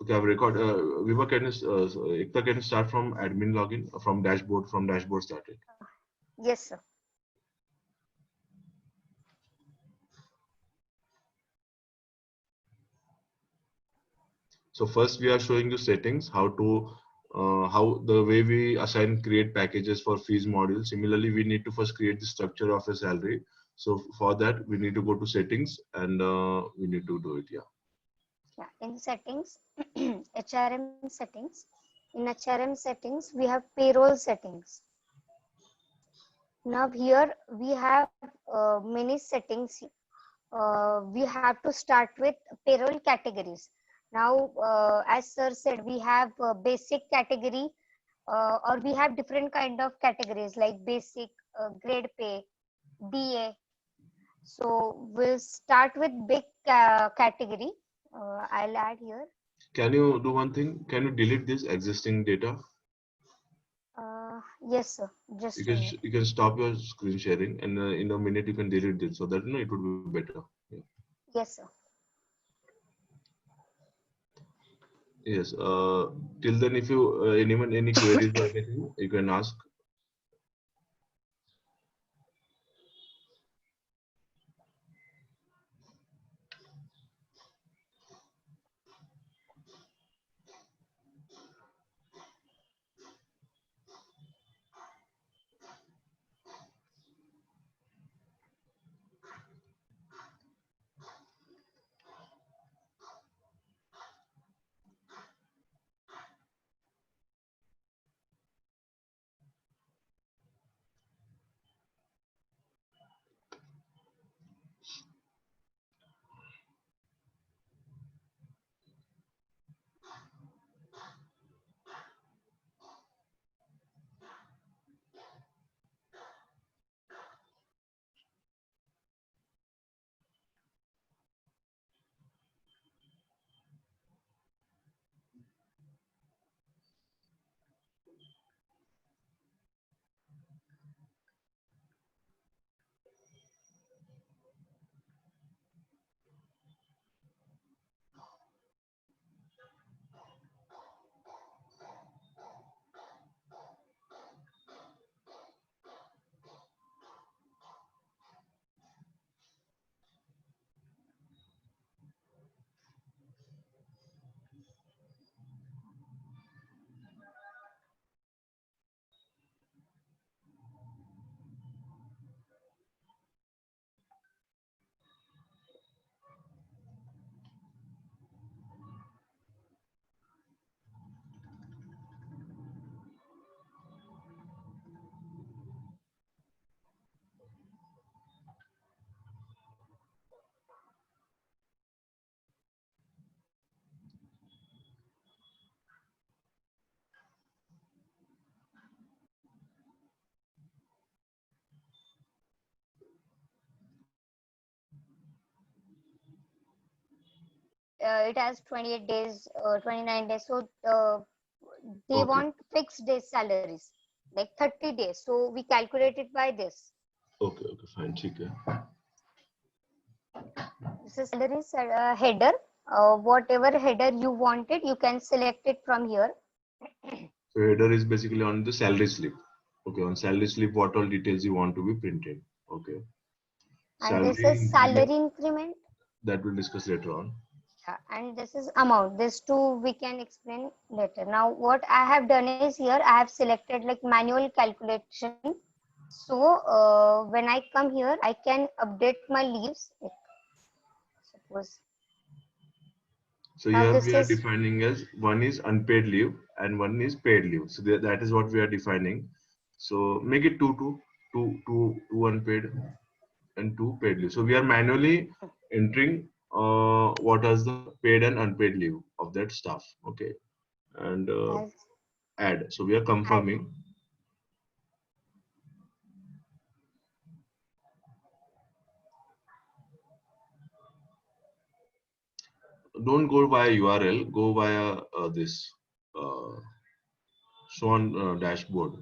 Okay, I've record. Viva, Ekta, can you start from admin login from dashboard? From dashboard started. Yes, sir. So first we are showing you settings, how the way we assign create packages for fees module. Similarly, we need to first create the structure of a salary. So for that, we need to go to settings and we need to do it. Yeah. Yeah, in settings, HRM settings. In HRM settings, we have payroll settings. Now here we have many settings. We have to start with payroll categories. Now, as sir said, we have basic category, or we have different kind of categories like basic, grade pay, DA. So we'll start with big category. I'll add here. Can you do one thing? Can you delete this existing data? Yes, sir. Just a minute. You can stop your screen sharing and in a minute you can delete this so that it would be better. Yeah. Yes, sir. Yes. Till then, if you anyone any queries or anything, you can ask. It has 28 days, 29 days. So they Okay. want fixed days salaries, like 30 days. So we calculate it by this. Okay. Okay. Fine. Okay. This is salary header. Whatever header you wanted, you can select it from here. So header is basically on the salary slip. Okay. On salary slip, what all details you want to be printed. Okay. And this Salary is increment, salary increment. that we'll discuss later on. Yeah, and this is amount. These two we can explain later. Now, what I have done is here, I have selected like manual calculation. So when I come here, I can update my leaves. Like, suppose So now here this we are is defining as one is unpaid leave and one is paid leave. So that is what we are defining. So make it two unpaid and two paid leave. So we are manually entering what is the paid and unpaid leave of that staff. Okay, and as add. So we are add. confirming. Don't go via URL. Go via this uh, show on dashboard.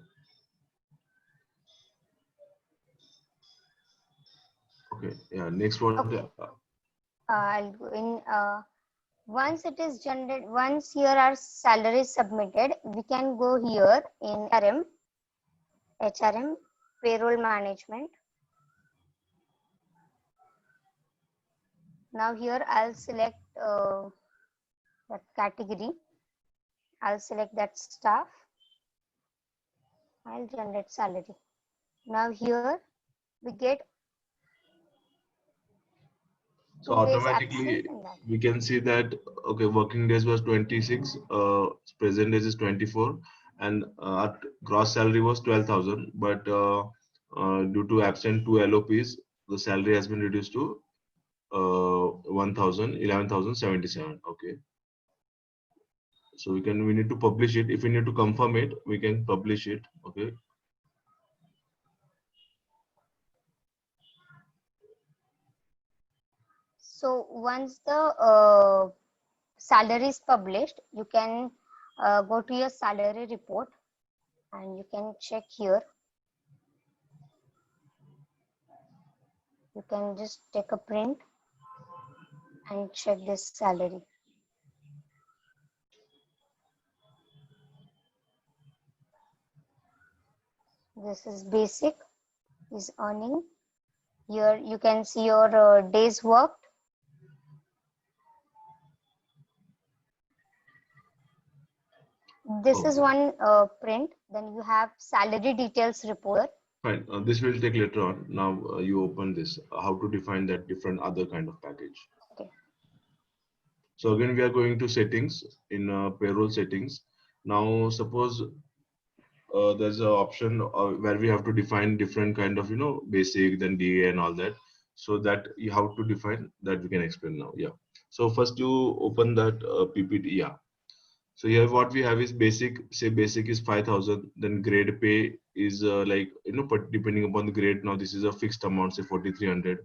Okay. Yeah. Next one. Okay, I'll go in. Once it is generated, once here our salary is submitted, we can go here in HRM payroll management. Now here I'll select that category. I'll select that staff. I'll generate salary. Now here we get So 2 days automatically absence in that. we can see that okay, working days was 26, present days is 24, and our gross salary was 12,000. But due to absent two LOPs, the salary has been reduced to 11,077. Okay, so we need to publish it. If we need to confirm it, we can publish it. Okay. So once the salary is published, you can go to your salary report and you can check here. You can just take a print and check this salary. This is basic, is earning. Here you can see your days worked. This is one print. Then you have salary details report. Fine. This will take later on. Now you open this. How to define that different other kind of package. Okay. So again, we are going to settings in payroll settings. Now suppose there's an option where we have to define different kind of basic, then DA and all that. So that you have to define that we can explain now. Yeah. So first you open that PPT. Yeah. So here what we have is basic. Say basic is 5,000. Then grade pay is but depending upon the grade. Now this is a fixed amount, say 4,300.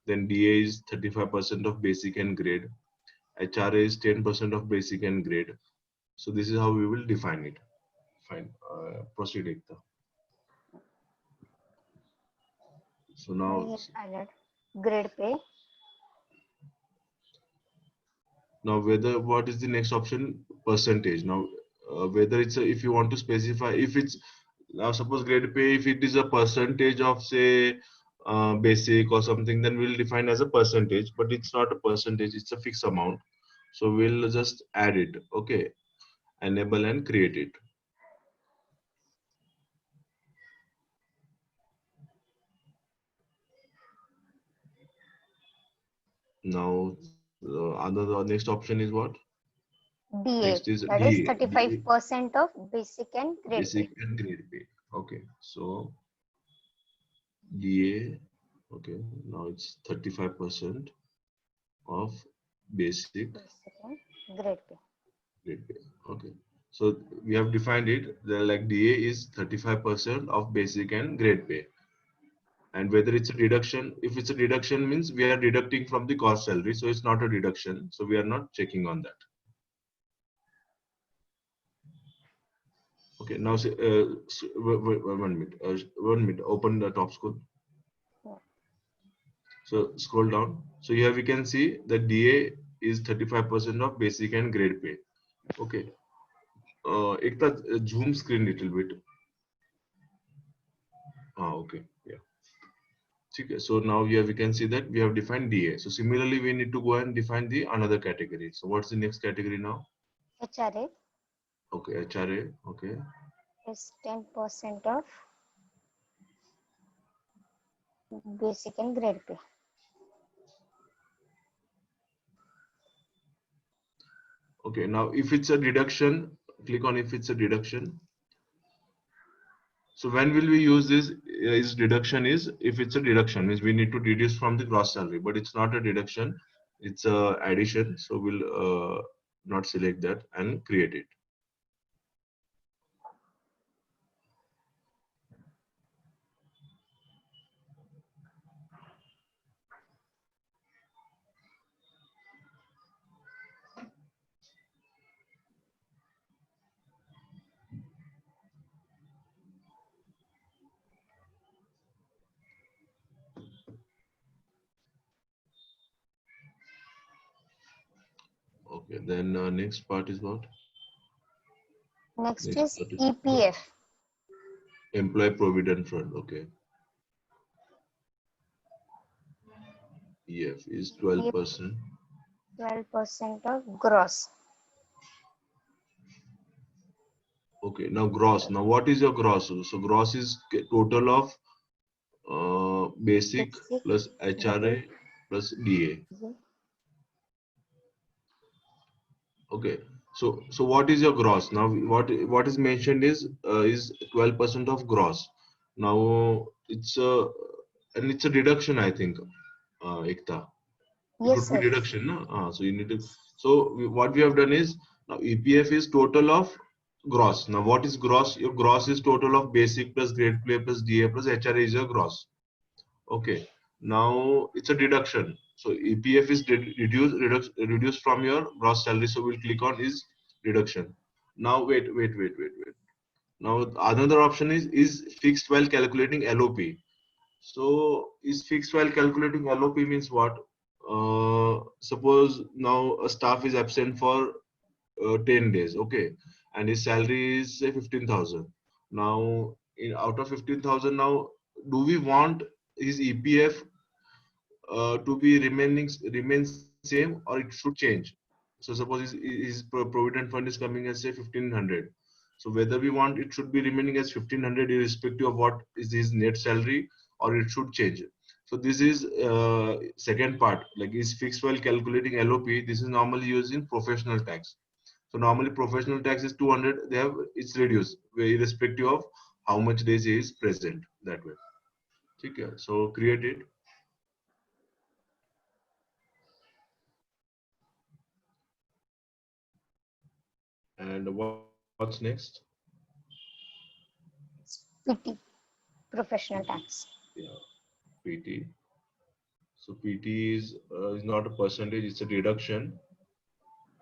Then DA is 35% of basic and grade. HRA is 10% of basic and grade. So this is how we will define it. Fine. Proceed, Ekta. So now, grade pay. now whether what is the next option? Percentage. Now whether it's if you want to specify if it's now suppose grade pay, if it is a percentage of say basic or something, then we'll define as a percentage. But it's not a percentage; it's a fixed amount. So we'll just add it. Okay. Enable and create it. Now, another next option is what? DA. Next is That is DA. 35% of basic and grade Basic pay. and grade pay. Okay, so DA. Okay, now it's 35% of basic and grade pay. Grade pay. Okay, so we have defined it. The like DA is 35% of basic and grade pay. And whether it's a deduction, if it's a deduction means we are deducting from the cost salary, so it's not a deduction. So we are not checking on that. Okay, now say, one minute. 1 minute. Open the top scroll. So scroll down. So here we can see that DA is 35% of basic and grade pay. Okay. Ekta, zoom screen little bit. Okay. Yeah. Okay. So now here we can see that we have defined DA. So similarly, we need to go and define the another category. So what's the next category now? HRA. Okay, HRA. Okay. Is 10% of basic and grade pay. Okay, now if it's a deduction, click on if it's a deduction. So when will we use this? Is deduction is if it's a deduction means we need to deduce from the gross salary, but it's not a deduction, it's a addition. So we'll not select that and create it. Okay, then next part is what? Next Next is part is EPF. Employee Provident Fund. Okay, EF is EPF 12%. 12% of gross. Okay, now gross. Now what is your gross? So gross is total of basic Basic, plus salary, HRA plus DA. Okay. So what is your gross? Now what is mentioned is 12% of gross. Now it's a and it's a deduction, I think. Ekta. It yes, would be sir. deduction, no? So you need to. So what we have done is now EPF is total of gross. Now what is gross? Your gross is total of basic plus grade play plus DA plus HRA is your gross. Okay. Now it's a deduction. So EPF is reduced from your gross salary. So we'll click on is deduction. Now wait. Now another option is fixed while calculating LOP. So is fixed while calculating LOP means what? Suppose now a staff is absent for 10 days, okay, and his salary is say 15,000. Now, out of 15,000, now do we want his EPF to be remain same or it should change? So suppose his provident fund is coming as say 1,500. So whether we want it should be remaining as 1,500 irrespective of what is his net salary or it should change. So this is second part, like is fixed while calculating LOP. This is normally used in professional tax. So normally professional tax is 200. They have it's reduced irrespective of how much days he is present that way. Okay. So create it. And what's next? PT, professional tax. Yeah, PT. So PT is not a percentage; it's a deduction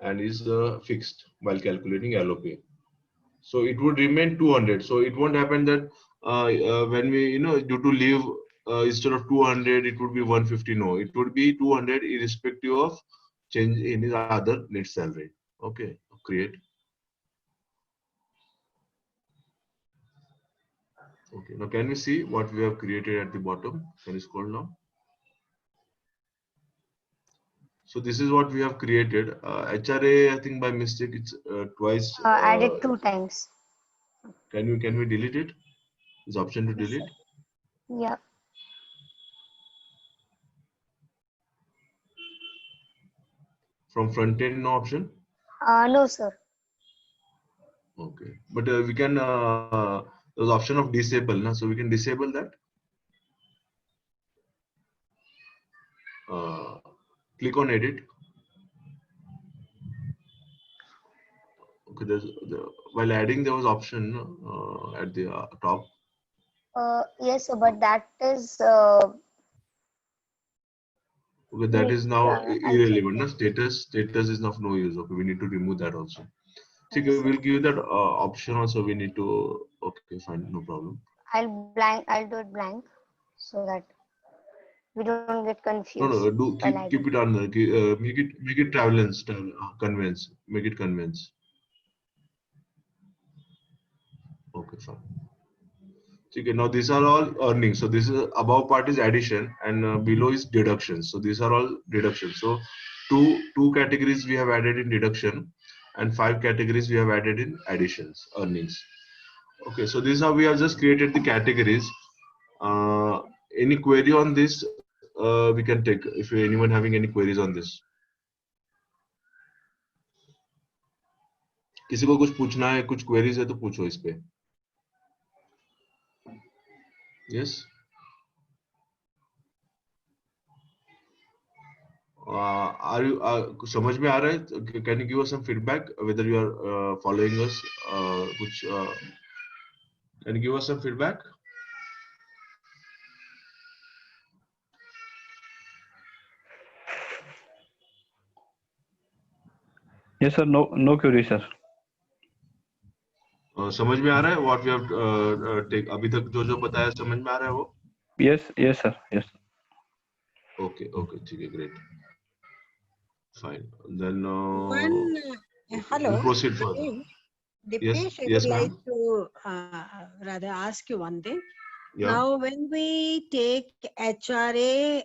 and is fixed while calculating LOP. So it would remain 200. So it won't happen that when we due to leave instead of 200 it would be 150. No, it would be 200 irrespective of change in his other net salary. Okay, create. Okay, now can we see what we have created at the bottom? Can you scroll now? So this is what we have created. HRA, I think by mistake it's twice. Added 2 times. Can we delete it? Is option to Yes, sir. delete Yeah. from front end? No option. No, sir. Okay, but we can. There's option of disable, na? So we can disable that. Uh, Click on edit. Okay, while adding there was option at the top. Yes, sir, but that is Okay, that is now I'll check irrelevant. Na? that. Status is of no use. Okay, we need to remove that also. So Yes, sir. we'll give that option also. We need to. Okay, fine, no problem. I'll do it blank so that we don't get No, confused no, do while adding. keep it on. Make it convince. Make it convince. Okay, fine. Okay, now these are all earnings. So this is above part is addition and below is deduction. So these are all deductions. So two categories we have added in deduction and 5 categories we have added in additions earnings. Okay, so this is how we have just created the categories. Uh, any query on this we can take if anyone having any queries on this. किसी को कुछ पूछना है कुछ queries है तो पूछो इस पे. Yes. Are you समझ में आ रहा है? Can you give us some feedback whether you are following us? कुछ can you give us some feedback? Yes, sir. No query, sir. समझ में आ रहा है what we have take अभी तक जो बताया समझ में आ रहा है वो? Yes, sir. Yes. Okay, ठीक है, great. Fine. Then Hello. we'll proceed further. Dipesh, Yes, I would yes, like ma'am. to rather ask you one thing. Yeah. Now, when we take HRA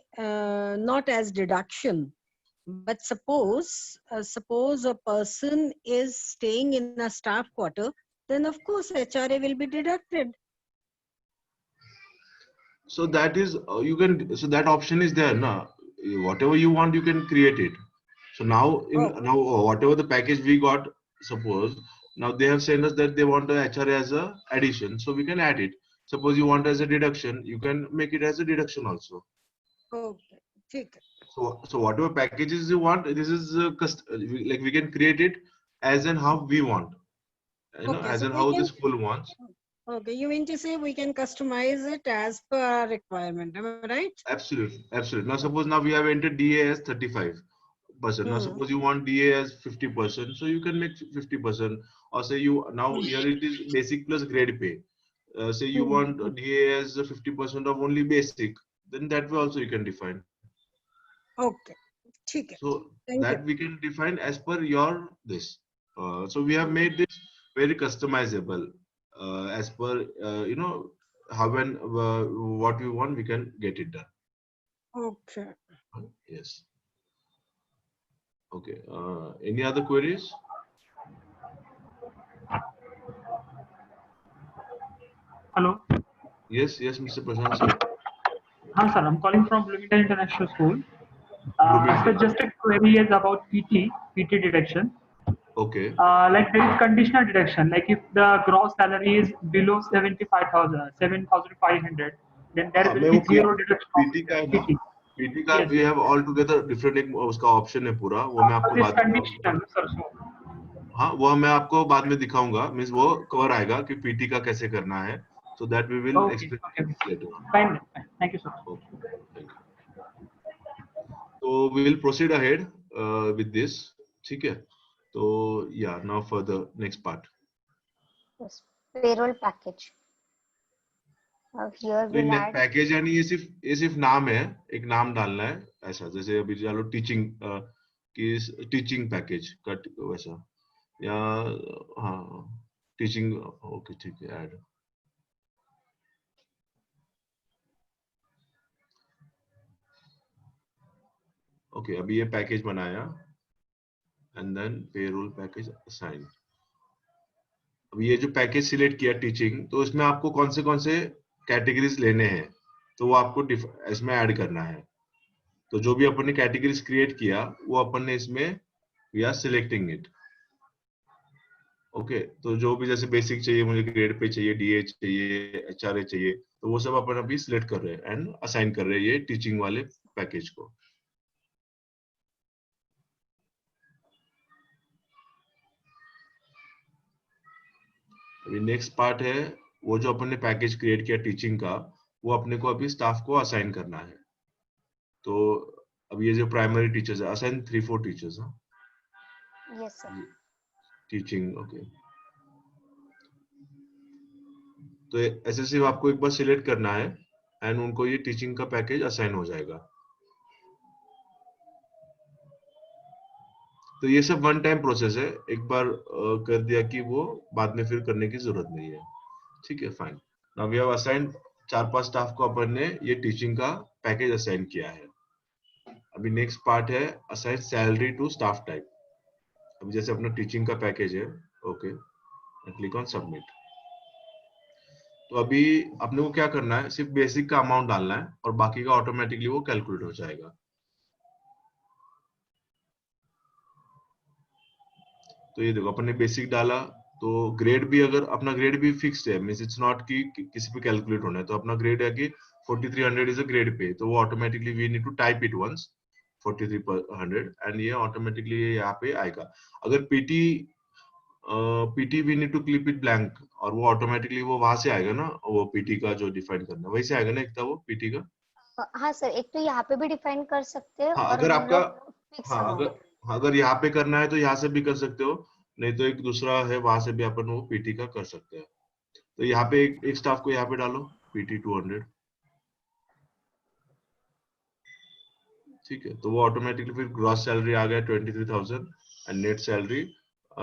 not as deduction, but suppose a person is staying in a staff quarter, then of course HRA will be deducted. So that is you can. So that option is there, na. Whatever you want, you can create it. So now Oh, whatever the package we got, suppose now they have sent us that they want the HRA as a addition, so we can add it. Suppose you want as a deduction, you can make it as a deduction also. okay. ठीक है. So whatever packages you want, this is like we can create it as and how we want, Okay, as so and we how can. the school wants. Okay, you mean to say we can customize it as per our requirement, am I right? Absolutely, absolutely. Now suppose now we have entered DA as 35%. Now Hmm. suppose you want DA as 50%, so you can make 50%. Or say you now here it is basic plus grade pay. Say you want DA as 50% of only basic, then that way also you can define. Okay, ठीक है. So Thank you. that we can define as per your this. So we have made this very customizable as per how and what we want, we can get it done. Okay. Yes. Okay. Any other queries? Hello. Yes, Mr. Prashant sir. Hi, sir. I'm calling from Bloomington International School. So Bloomington. just a query is about PT deduction. Okay. Like there is conditional deduction. Like if the gross salary is below 7,500, then there will मैं be वो zero deduction of PT का है ना, PT. PT का Yes, we yes. have all together different एक उसका option है पूरा, वो मैं आपको But it's बाद में conditional, sir. So, हाँ वो मैं आपको बाद में दिखाऊंगा, मीन्स वो कवर आएगा कि पीटी का कैसे करना है, so that we will okay, explain okay. later on. Fine, fine. Thank you, sir. Okay, thank you. So we will proceed ahead with this. ठीक है, तो yeah, now for the next part. Yes, payroll package. Here we'll add. Package यानी ये सिर्फ नाम है, एक नाम डालना है ऐसा, जैसे अभी चलो टीचिंग की टीचिंग पैकेज का वैसा, या हाँ टीचिंग. ओके ठीक है, ऐड. ओके अभी ये पैकेज बनाया and then payroll package assign. अब ये जो पैकेज सिलेक्ट किया टीचिंग, तो इसमें आपको कौन से कैटेगरीज लेने हैं, तो वो आपको इसमें ऐड करना है. तो जो भी अपन ने कैटेगरीज क्रिएट किया वो अपन ने इसमें we are selecting it. Okay तो जो भी जैसे बेसिक चाहिए, मुझे ग्रेड पे चाहिए, डीए चाहिए, एचआरए चाहिए, तो वो सब अपन अभी सिलेक्ट कर रहे हैं एंड असाइन कर रहे हैं ये टीचिंग वाले पैकेज को. अभी नेक्स्ट पार्ट है, वो जो अपन ने पैकेज क्रिएट किया टीचिंग का, वो अपने को अभी स्टाफ को असाइन करना है. तो अब ये जो प्राइमरी टीचर्स है, assign 3-4 teachers. Yes, sir. Teaching. Okay तो ऐसे सिर्फ आपको एक बार सिलेक्ट करना है एंड उनको ये टीचिंग का पैकेज असाइन हो जाएगा. तो ये सब वन टाइम प्रोसेस है, एक बार कर दिया कि वो बाद में फिर करने की जरूरत नहीं है. ठीक है, fine. Now we have assign 4-5 staff को अपन ने ये टीचिंग का पैकेज असाइन किया है. अभी नेक्स्ट पार्ट है assign salary to staff type. अभी जैसे अपना टीचिंग का पैकेज है, ओके क्लिक ऑन सबमिट. तो अभी अपने को क्या करना है, सिर्फ बेसिक का अमाउंट डालना है और बाकी का ऑटोमेटिकली वो कैलकुलेट हो जाएगा. तो ये देखो अपन ने बेसिक डाला, तो ग्रेड भी अगर अपना ग्रेड भी फिक्स्ड है, मींस इट्स नॉट कि किसी पे कैलकुलेट होना है, तो अपना ग्रेड है कि 4300 इज अ ग्रेड पे, तो वो automatically we need to type it once 4300 and ये ऑटोमेटिकली यहाँ पे आएगा. अगर PT we need to clip it blank, और वो ऑटोमेटिकली वो वहां से आएगा ना, वो पीटी का जो डिफाइन करना है वैसे आएगा ना, एक था वो पीटी का. हाँ सर, एक तो यहाँ पे भी डिफाइन कर सकते हैं हाँ और अगर हम आपका लोग फिक्स हाँ अमाउंट. अगर यहाँ पे करना है तो यहाँ से भी कर सकते हो, नहीं तो एक दूसरा है वहां से भी अपन वो पीटी का कर सकते हैं. तो यहाँ पे एक स्टाफ को यहाँ पे डालो पीटी 200. ठीक है, तो वो ऑटोमेटिकली फिर ग्रॉस सैलरी आ गया 23,000 एंड नेट सैलरी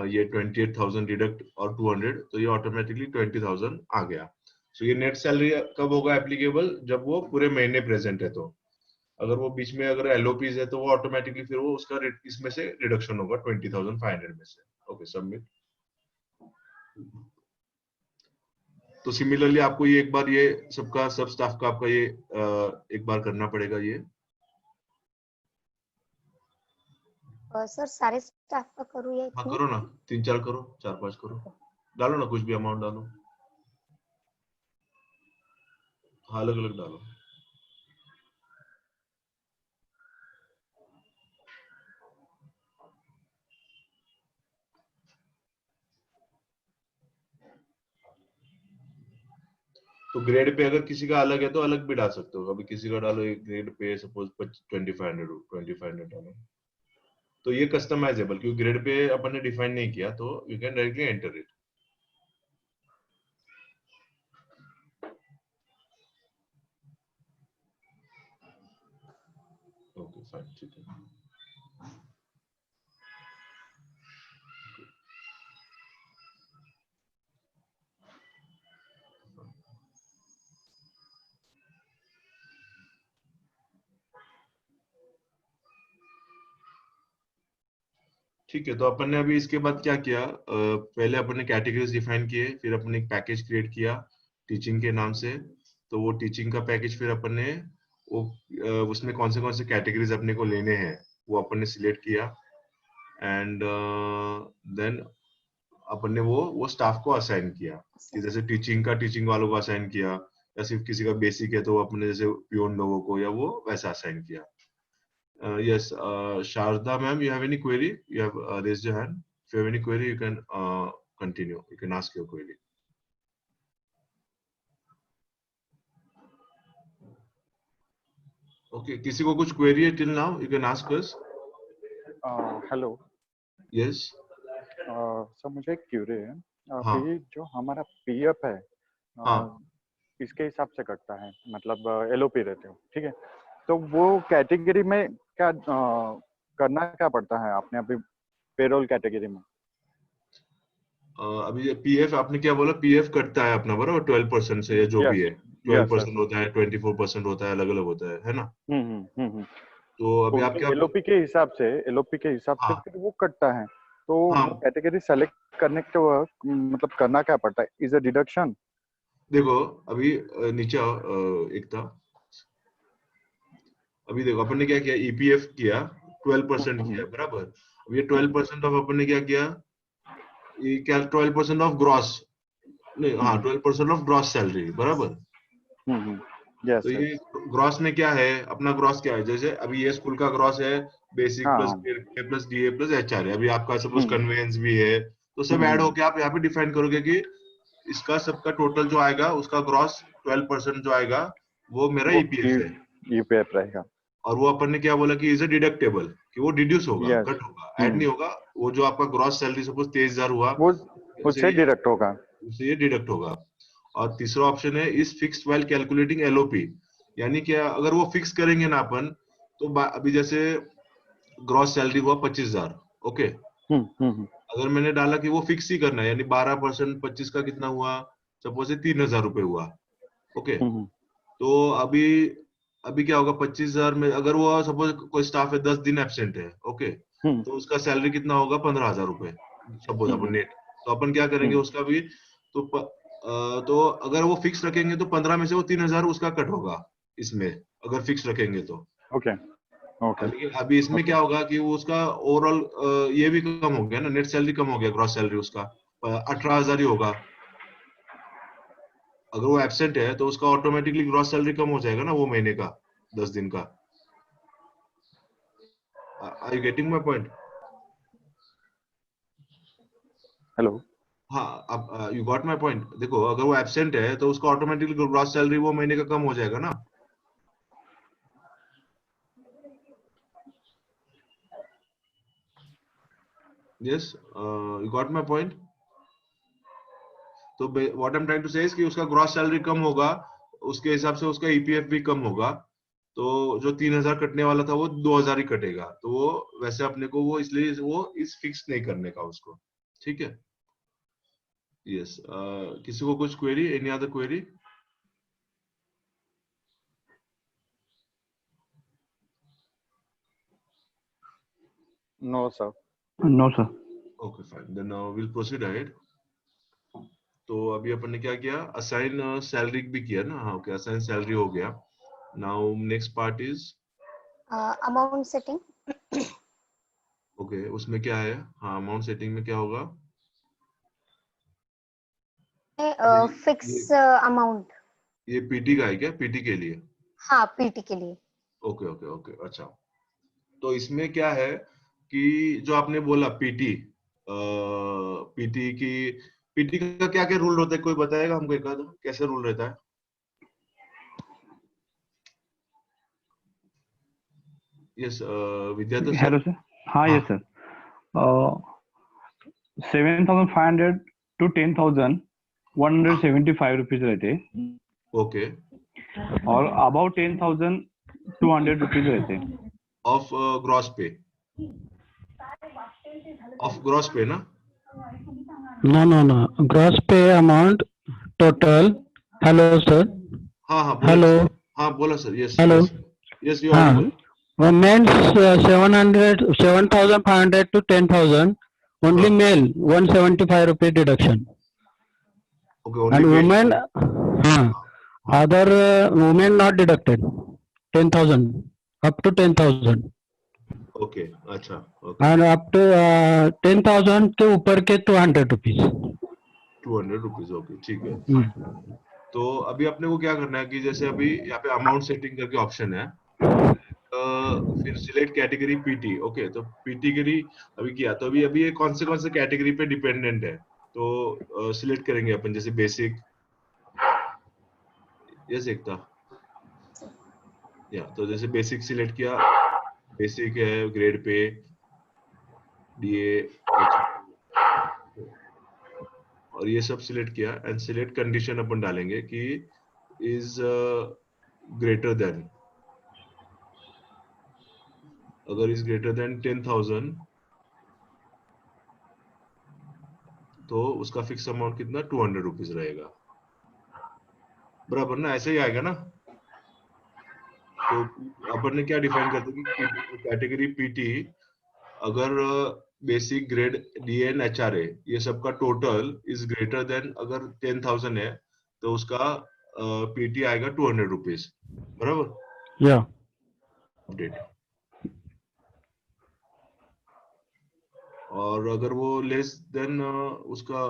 ये 28,000 डिडक्ट और 200, तो ये ऑटोमेटिकली 20,000 आ गया। सो ये नेट सैलरी कब होगा एप्लीकेबल, जब वो पूरे महीने प्रेजेंट है। तो अगर वो बीच में अगर एलओपीज है तो वो ऑटोमेटिकली फिर वो उसका इसमें से रिडक्शन होगा 20,500 में से। Okay, submit. तो सिमिलरली आपको ये एक बार ये सबका सब स्टाफ का आपका ये एक बार करना पड़ेगा ये। सर सारे स्टाफ का करूँ या हाँ इतने? करो ना, 3-4 करो, 4-5 करो, डालो ना कुछ भी अमाउंट डालो। हाँ अलग अलग डालो। तो ग्रेड पे अगर किसी का अलग है तो अलग भी डाल सकते हो, अभी किसी का डालो ग्रेड पे सपोज 2500 डालो, तो ये कस्टमाइजेबल, क्योंकि ग्रेड पे अपन ने डिफाइन नहीं किया, तो you can directly enter it. Okay fine, ठीक है। ठीक है, तो अपन ने अभी इसके बाद क्या किया, पहले अपन ने कैटेगरीज डिफाइन किए, फिर अपन ने एक पैकेज क्रिएट किया टीचिंग के नाम से। तो वो टीचिंग का पैकेज फिर अपन ने वो उसमें कौन से कैटेगरीज अपने को लेने हैं वो अपन ने सिलेक्ट किया, एंड देन अपन ने वो स्टाफ को असाइन किया, कि जैसे टीचिंग का टीचिंग वालों को असाइन किया, या सिर्फ किसी का बेसिक है तो अपने जैसे प्योन लोगों को या वो वैसा असाइन किया। Yes, Sharda ma'am, you have any query? You have raised your hand. If you have any query, you can continue. You can ask your query. Okay, किसी को कुछ query है till now? You can ask us. Hello. Yes. Sir मुझे एक Curie है। हाँ. ये जो हमारा पीएफ है, हाँ. इसके हिसाब से कटता है, मतलब एलओपी रहते हो, ठीक है? तो वो कैटेगरी में क्या करना क्या पड़ता है आपने अभी पेरोल कैटेगरी में? अभी पीएफ आपने क्या बोला, पीएफ कटता है अपना बराबर 12% से, या जो भी है 12% होता है, 24% होता है, अलग अलग होता है ना? तो अभी आप क्या एलओपी के हिसाब से हाँ. फिर वो कटता है, तो हाँ. वो कैटेगरी सेलेक्ट करने के वक्त मतलब करना क्या पड़ता है? Is a deduction? देखो अभी नीचे एक था, अभी देखो अपन ने क्या किया, ईपीएफ किया 12% किया बराबर। अब ये 12% ऑफ अपन ने क्या किया, ये क्या 12% ऑफ ग्रॉस, नहीं हाँ 12% ऑफ ग्रॉस सैलरी बराबर। तो ये ग्रॉस में क्या है, अपना ग्रॉस क्या है, जैसे अभी ये स्कूल का ग्रॉस है basic plus plus DA plus HR है, अभी आपका सपोज कन्वेंस भी है, तो सब ऐड होके आप यहाँ पे डिफाइन करोगे कि इसका सबका टोटल जो आएगा उसका ग्रॉस 12% जो आएगा वो मेरा ईपीएफ है, ईपीएफ रहेगा। और वो अपन ने क्या बोला कि इज अ डिडक्टेबल, कि वो डिड्यूस होगा, कट होगा, ऐड नहीं होगा। वो जो आपका ग्रॉस सैलरी सपोज 23,000 हुआ, वो उससे डिडक्ट होगा, उससे ये डिडक्ट होगा। और तीसरा ऑप्शन है is fixed while calculating LOP, यानी क्या अगर वो फिक्स करेंगे ना अपन, तो अभी जैसे ग्रॉस सैलरी हुआ 25,000, ओके, अगर मैंने डाला कि वो फिक्स ही करना है, यानी 12% 25 का कितना हुआ, सपोज 3,000 रुपए हुआ, ओके, तो अभी क्या होगा 25,000 में, अगर वो सपोज कोई स्टाफ है 10 दिन एब्सेंट है, ओके, तो उसका सैलरी कितना होगा 15,000 रुपए सपोज अपन नेट। तो अपन क्या करेंगे उसका भी, तो अगर वो फिक्स रखेंगे तो 15 में से वो 3,000 उसका कट होगा इसमें, अगर फिक्स रखेंगे तो। Okay okay. लेकिन अभी इसमें क्या होगा कि वो उसका ओवरऑल ये भी कम हो गया ना, नेट सैलरी कम हो गया, ग्रॉस सैलरी उसका 18,000 ही होगा। अगर वो एब्सेंट है तो उसका ऑटोमेटिकली ग्रॉस सैलरी कम हो जाएगा ना वो महीने का 10 दिन का। Are you getting my point? Hello. हाँ, अब यू गॉट माय पॉइंट। देखो अगर वो एब्सेंट है तो उसका ऑटोमेटिकली ग्रॉस सैलरी वो महीने का कम हो जाएगा ना। Yes, you got my point. तो what I am trying to say is कि उसका ग्रॉस सैलरी कम होगा, उसके हिसाब से उसका ईपीएफ भी कम होगा, तो जो 3000 कटने वाला था वो 2000 ही कटेगा, तो वो वैसे अपने को वो इसलिए वो इस फिक्स नहीं करने का उसको, ठीक है। यस, किसी को कुछ query, any other query? No sir. No, sir. Okay fine, then will proceed ahead. तो अभी अपन ने क्या किया, असाइन सैलरी भी किया ना, हाँ ओके, असाइन सैलरी हो गया। Now next part is amount setting. Okay, उसमें क्या है, हाँ अमाउंट सेटिंग में क्या होगा? Fix amount. ये पीटी का है क्या, पीटी के लिए? हाँ, पीटी के लिए। ओके ओके ओके, अच्छा। तो इसमें क्या है कि जो आपने बोला पीटी, पीटी की, पीटी का क्या क्या रूल होता है, कोई बताएगा हमको एक आध, कैसे रूल रहता है? Yes, Vidyadhar sir. Hello, sir. हाँ, yes, sir. 7,500 to 10,000 175 rupees रहते हैं, ओके, और अबाउट 10,000 200 rupees रहते हैं। ऑफ ग्रॉस पे, ऑफ ग्रॉस पे ना? No. Gross pay amount total. Hello, sir. हाँ हाँ बोलो Hello. सर, हाँ बोलो sir, yes Hello. Yes, you Audible. Women's 7,500 to 10,000. Only हाँ। male 175 rupee deduction. Okay, only And male. women, other women not deducted. 10,000 up to 10,000. Okay, अच्छा, okay, And up to 10,000 के ऊपर के 200 rupees. 200 रुपीज, ओके ठीक है। तो अभी अपने को क्या करना है कि जैसे अभी यहाँ पे अमाउंट सेटिंग करके ऑप्शन है, फिर सिलेक्ट कैटेगरी पीटी, ओके, तो पीटी के लिए अभी किया, तो अभी अभी ये कौन से कैटेगरी पे डिपेंडेंट है, तो सिलेक्ट करेंगे अपन, जैसे बेसिक, यस एकता, या तो जैसे बेसिक सिलेक्ट किया, बेसिक है, ग्रेड पे, डीए, और ये सब सिलेक्ट किया, एंड सिलेक्ट कंडीशन अपन डालेंगे कि इज ग्रेटर देन, अगर इज ग्रेटर देन 10,000 तो उसका फिक्स अमाउंट कितना, 200 रुपीज रहेगा, बराबर ना, ऐसे ही आएगा ना। तो अपन ने क्या डिफाइन करते हैं कि कैटेगरी पीटी, अगर बेसिक, ग्रेड, डीएन, एचआरए, ये सबका टोटल इज ग्रेटर देन अगर 10,000 है, तो उसका पीटी आएगा 200 रुपीज, बराबर। Yeah. अपडेट, और अगर वो लेस देन उसका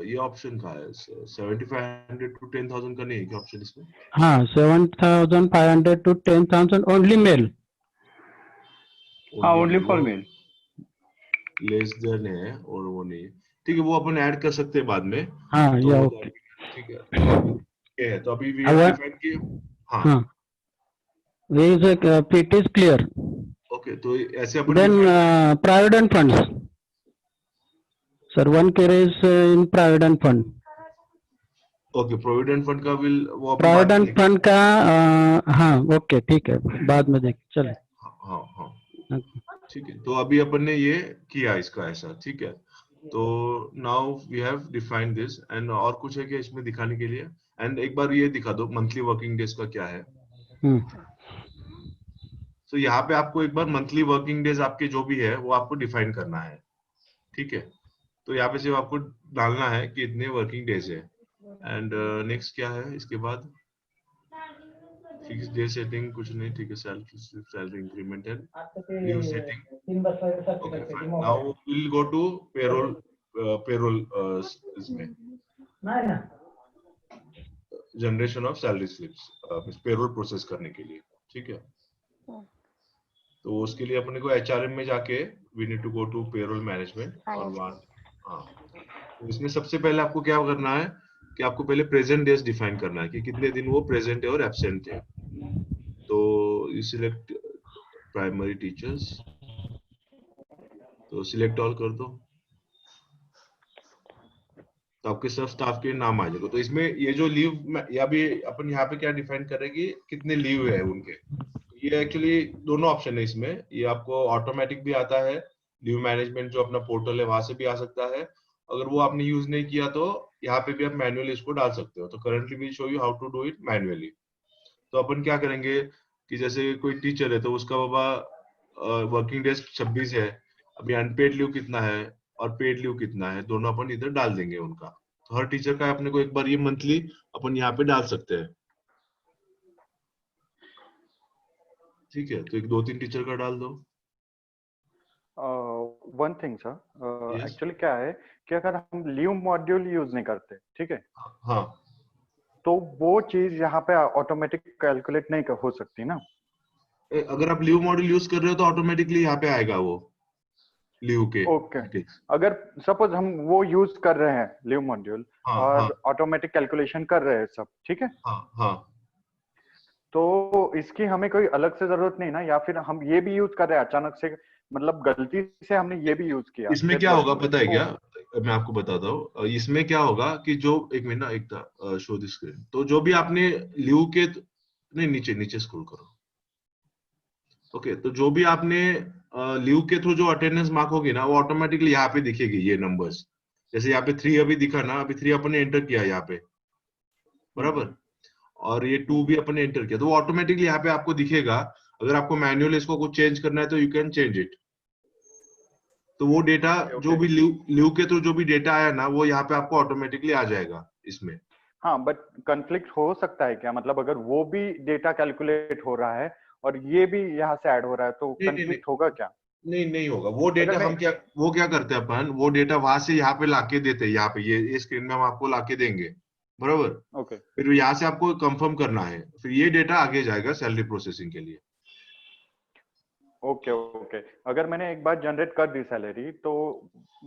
ये ऑप्शन का है 7,500 to 10,000 का नहीं है क्या ऑप्शन इसमें? हाँ, 7,500 to 10,000 only male. हाँ, only for male. Less than है और वो नहीं है, ठीक है, वो अपन ऐड कर सकते हैं बाद में। हाँ, तो yeah, okay. ठीक है, तो अभी ये है, तो अभी we have अगर- defined कि हाँ हाँ. There is a PT is clear. Okay, तो ऐसे अपन Then provident funds. Sir, one query is in provident fund. Okay, provident fund का विल वो अपन बाद में प्रोविडेंट देखेंगे। फंड का हाँ ओके ठीक है, बाद में देख चले। हाँ हाँ ठीक है, तो अभी अपन ने ये किया इसका ऐसा, ठीक है। तो now we have defined this, and और कुछ है क्या इसमें दिखाने के लिए? एंड एक बार ये दिखा दो मंथली वर्किंग डेज का क्या है। तो यहाँ पे आपको एक बार मंथली वर्किंग डेज आपके जो भी है वो आपको डिफाइन करना है, ठीक है। तो यहाँ पे सिर्फ आपको डालना है कि इतने वर्किंग डेज है। एंड नेक्स्ट क्या है इसके बाद? फिक्स डे सेटिंग कुछ नहीं, ठीक है। Salary increment and leave setting, okay fine. Now will go to payroll इसमें generation of salary slips, payroll process करने के लिए, ठीक है। तो उसके लिए अपने को एचआरएम में जाके we need to go to payroll management, और वहां तो इसमें सबसे पहले आपको क्या करना है कि आपको पहले प्रेजेंट डेज डिफाइन करना है कि कितने दिन वो प्रेजेंट है और एब्सेंट है। तो यू सिलेक्ट प्राइमरी टीचर्स, तो सिलेक्ट ऑल कर दो, तो आपके सब स्टाफ के नाम आ जाएगा। तो इसमें ये जो लीव या भी अपन यहाँ पे क्या डिफाइन करेंगे, कितने लीव है उनके, ये एक्चुअली दोनों ऑप्शन है इसमें। ये आपको ऑटोमेटिक भी आता है, लीव मैनेजमेंट जो अपना पोर्टल है वहां से भी आ सकता है। अगर वो आपने यूज नहीं किया तो यहाँ पे भी आप मैन्युअली इसको डाल सकते हो। तो currently we show you how to do it manually. तो अपन क्या करेंगे कि जैसे कोई टीचर है तो उसका बाबा वर्किंग डेज 26 है, अभी अनपेड लीव कितना है और पेड लीव कितना है, दोनों अपन इधर डाल देंगे उनका। तो हर टीचर का अपने को एक बार ये मंथली अपन यहाँ पे डाल सकते हैं। ठीक है, तो एक 2-3 टीचर का डाल दो। One thing sir, Yes. Actually क्या है कि अगर हम लीव मॉड्यूल यूज नहीं करते, ठीक है, हाँ, तो वो चीज यहाँ पे ऑटोमेटिक कैलकुलेट नहीं हो सकती ना। अगर आप लीव मॉड्यूल यूज कर रहे हो तो ऑटोमेटिकली यहाँ पे आएगा वो लीव के। ओके, अगर सपोज हम वो यूज कर रहे हैं लीव मॉड्यूल हाँ, और हाँ, ऑटोमेटिक कैलकुलेशन कर रहे हैं सब, ठीक है, हाँ, हाँ। तो इसकी हमें कोई अलग से जरूरत नहीं ना, या फिर हम ये भी यूज कर रहे हैं अचानक से, मतलब गलती से हमने ये भी यूज किया। इसमें क्या होगा पता है क्या, मैं आपको बताता हूँ। इसमें क्या होगा कि जो एक मिनट ना, एक शो द स्क्रीन। तो जो भी आपने लीव के नहीं, नीचे नीचे स्क्रॉल करो। ओके, तो जो भी आपने लीव के थ्रू जो अटेंडेंस मार्क होगी ना, वो ऑटोमेटिकली यहाँ पे दिखेगी ये नंबर्स। जैसे यहाँ पे 3 अभी दिखा ना, अभी 3 अपन ने एंटर किया यहाँ पे, बराबर, और ये 2 भी अपन ने एंटर किया, तो वो ऑटोमेटिकली यहाँ पे आपको दिखेगा। अगर आपको मैन्युअली इसको कुछ चेंज करना है तो यू कैन चेंज इट। तो वो डेटा जो भी लीव के थ्रू जो भी डेटा आया ना, वो यहाँ पे आपको ऑटोमेटिकली आ जाएगा इसमें। हाँ, बट कंफ्लिक्ट हो सकता है क्या, मतलब अगर वो भी डेटा कैलकुलेट हो रहा है और ये भी यहाँ से ऐड हो रहा है तो कंफ्लिक्ट होगा क्या? नहीं होगा। वो डेटा हम क्या करते हैं अपन, वो डेटा वहां से यहाँ पे लाके देते हैं। यहाँ पे ये स्क्रीन में हम आपको लाके देंगे, बराबर। ओके, फिर यहाँ से आपको कंफर्म करना है, फिर ये डेटा आगे जाएगा सैलरी प्रोसेसिंग के लिए। ओके, अगर मैंने एक बार जनरेट कर दी सैलरी तो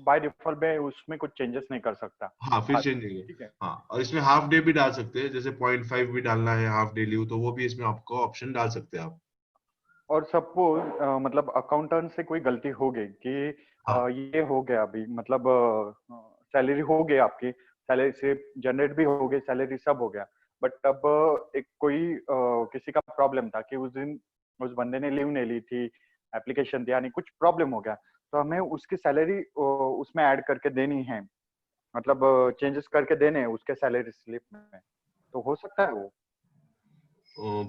बाय डिफॉल्ट मैं उसमें कुछ चेंजेस नहीं कर सकता। हाँ, फिर चेंज ठीक है। हाँ, और इसमें हाफ डे भी डाल सकते हैं, जैसे 0.5 भी डालना है हाफ डे लीव, तो वो भी इसमें आपको ऑप्शन डाल सकते हैं आप। और सपोज मतलब अकाउंटेंट से कोई गलती हो गई कि ये हो गया अभी, मतलब सैलरी हो गई आपकी, सैलरी से जनरेट भी हो गई, सैलरी सब हो गया, बट अब एक कोई किसी का प्रॉब्लम था कि उस दिन उस बंदे ने लीव नहीं ली थी, एप्लीकेशन दिया नहीं, कुछ प्रॉब्लम हो गया, तो हमें उसकी सैलरी उसमें ऐड करके देनी है, मतलब चेंजेस करके देने हैं उसके सैलरी स्लिप में, तो हो सकता है वो?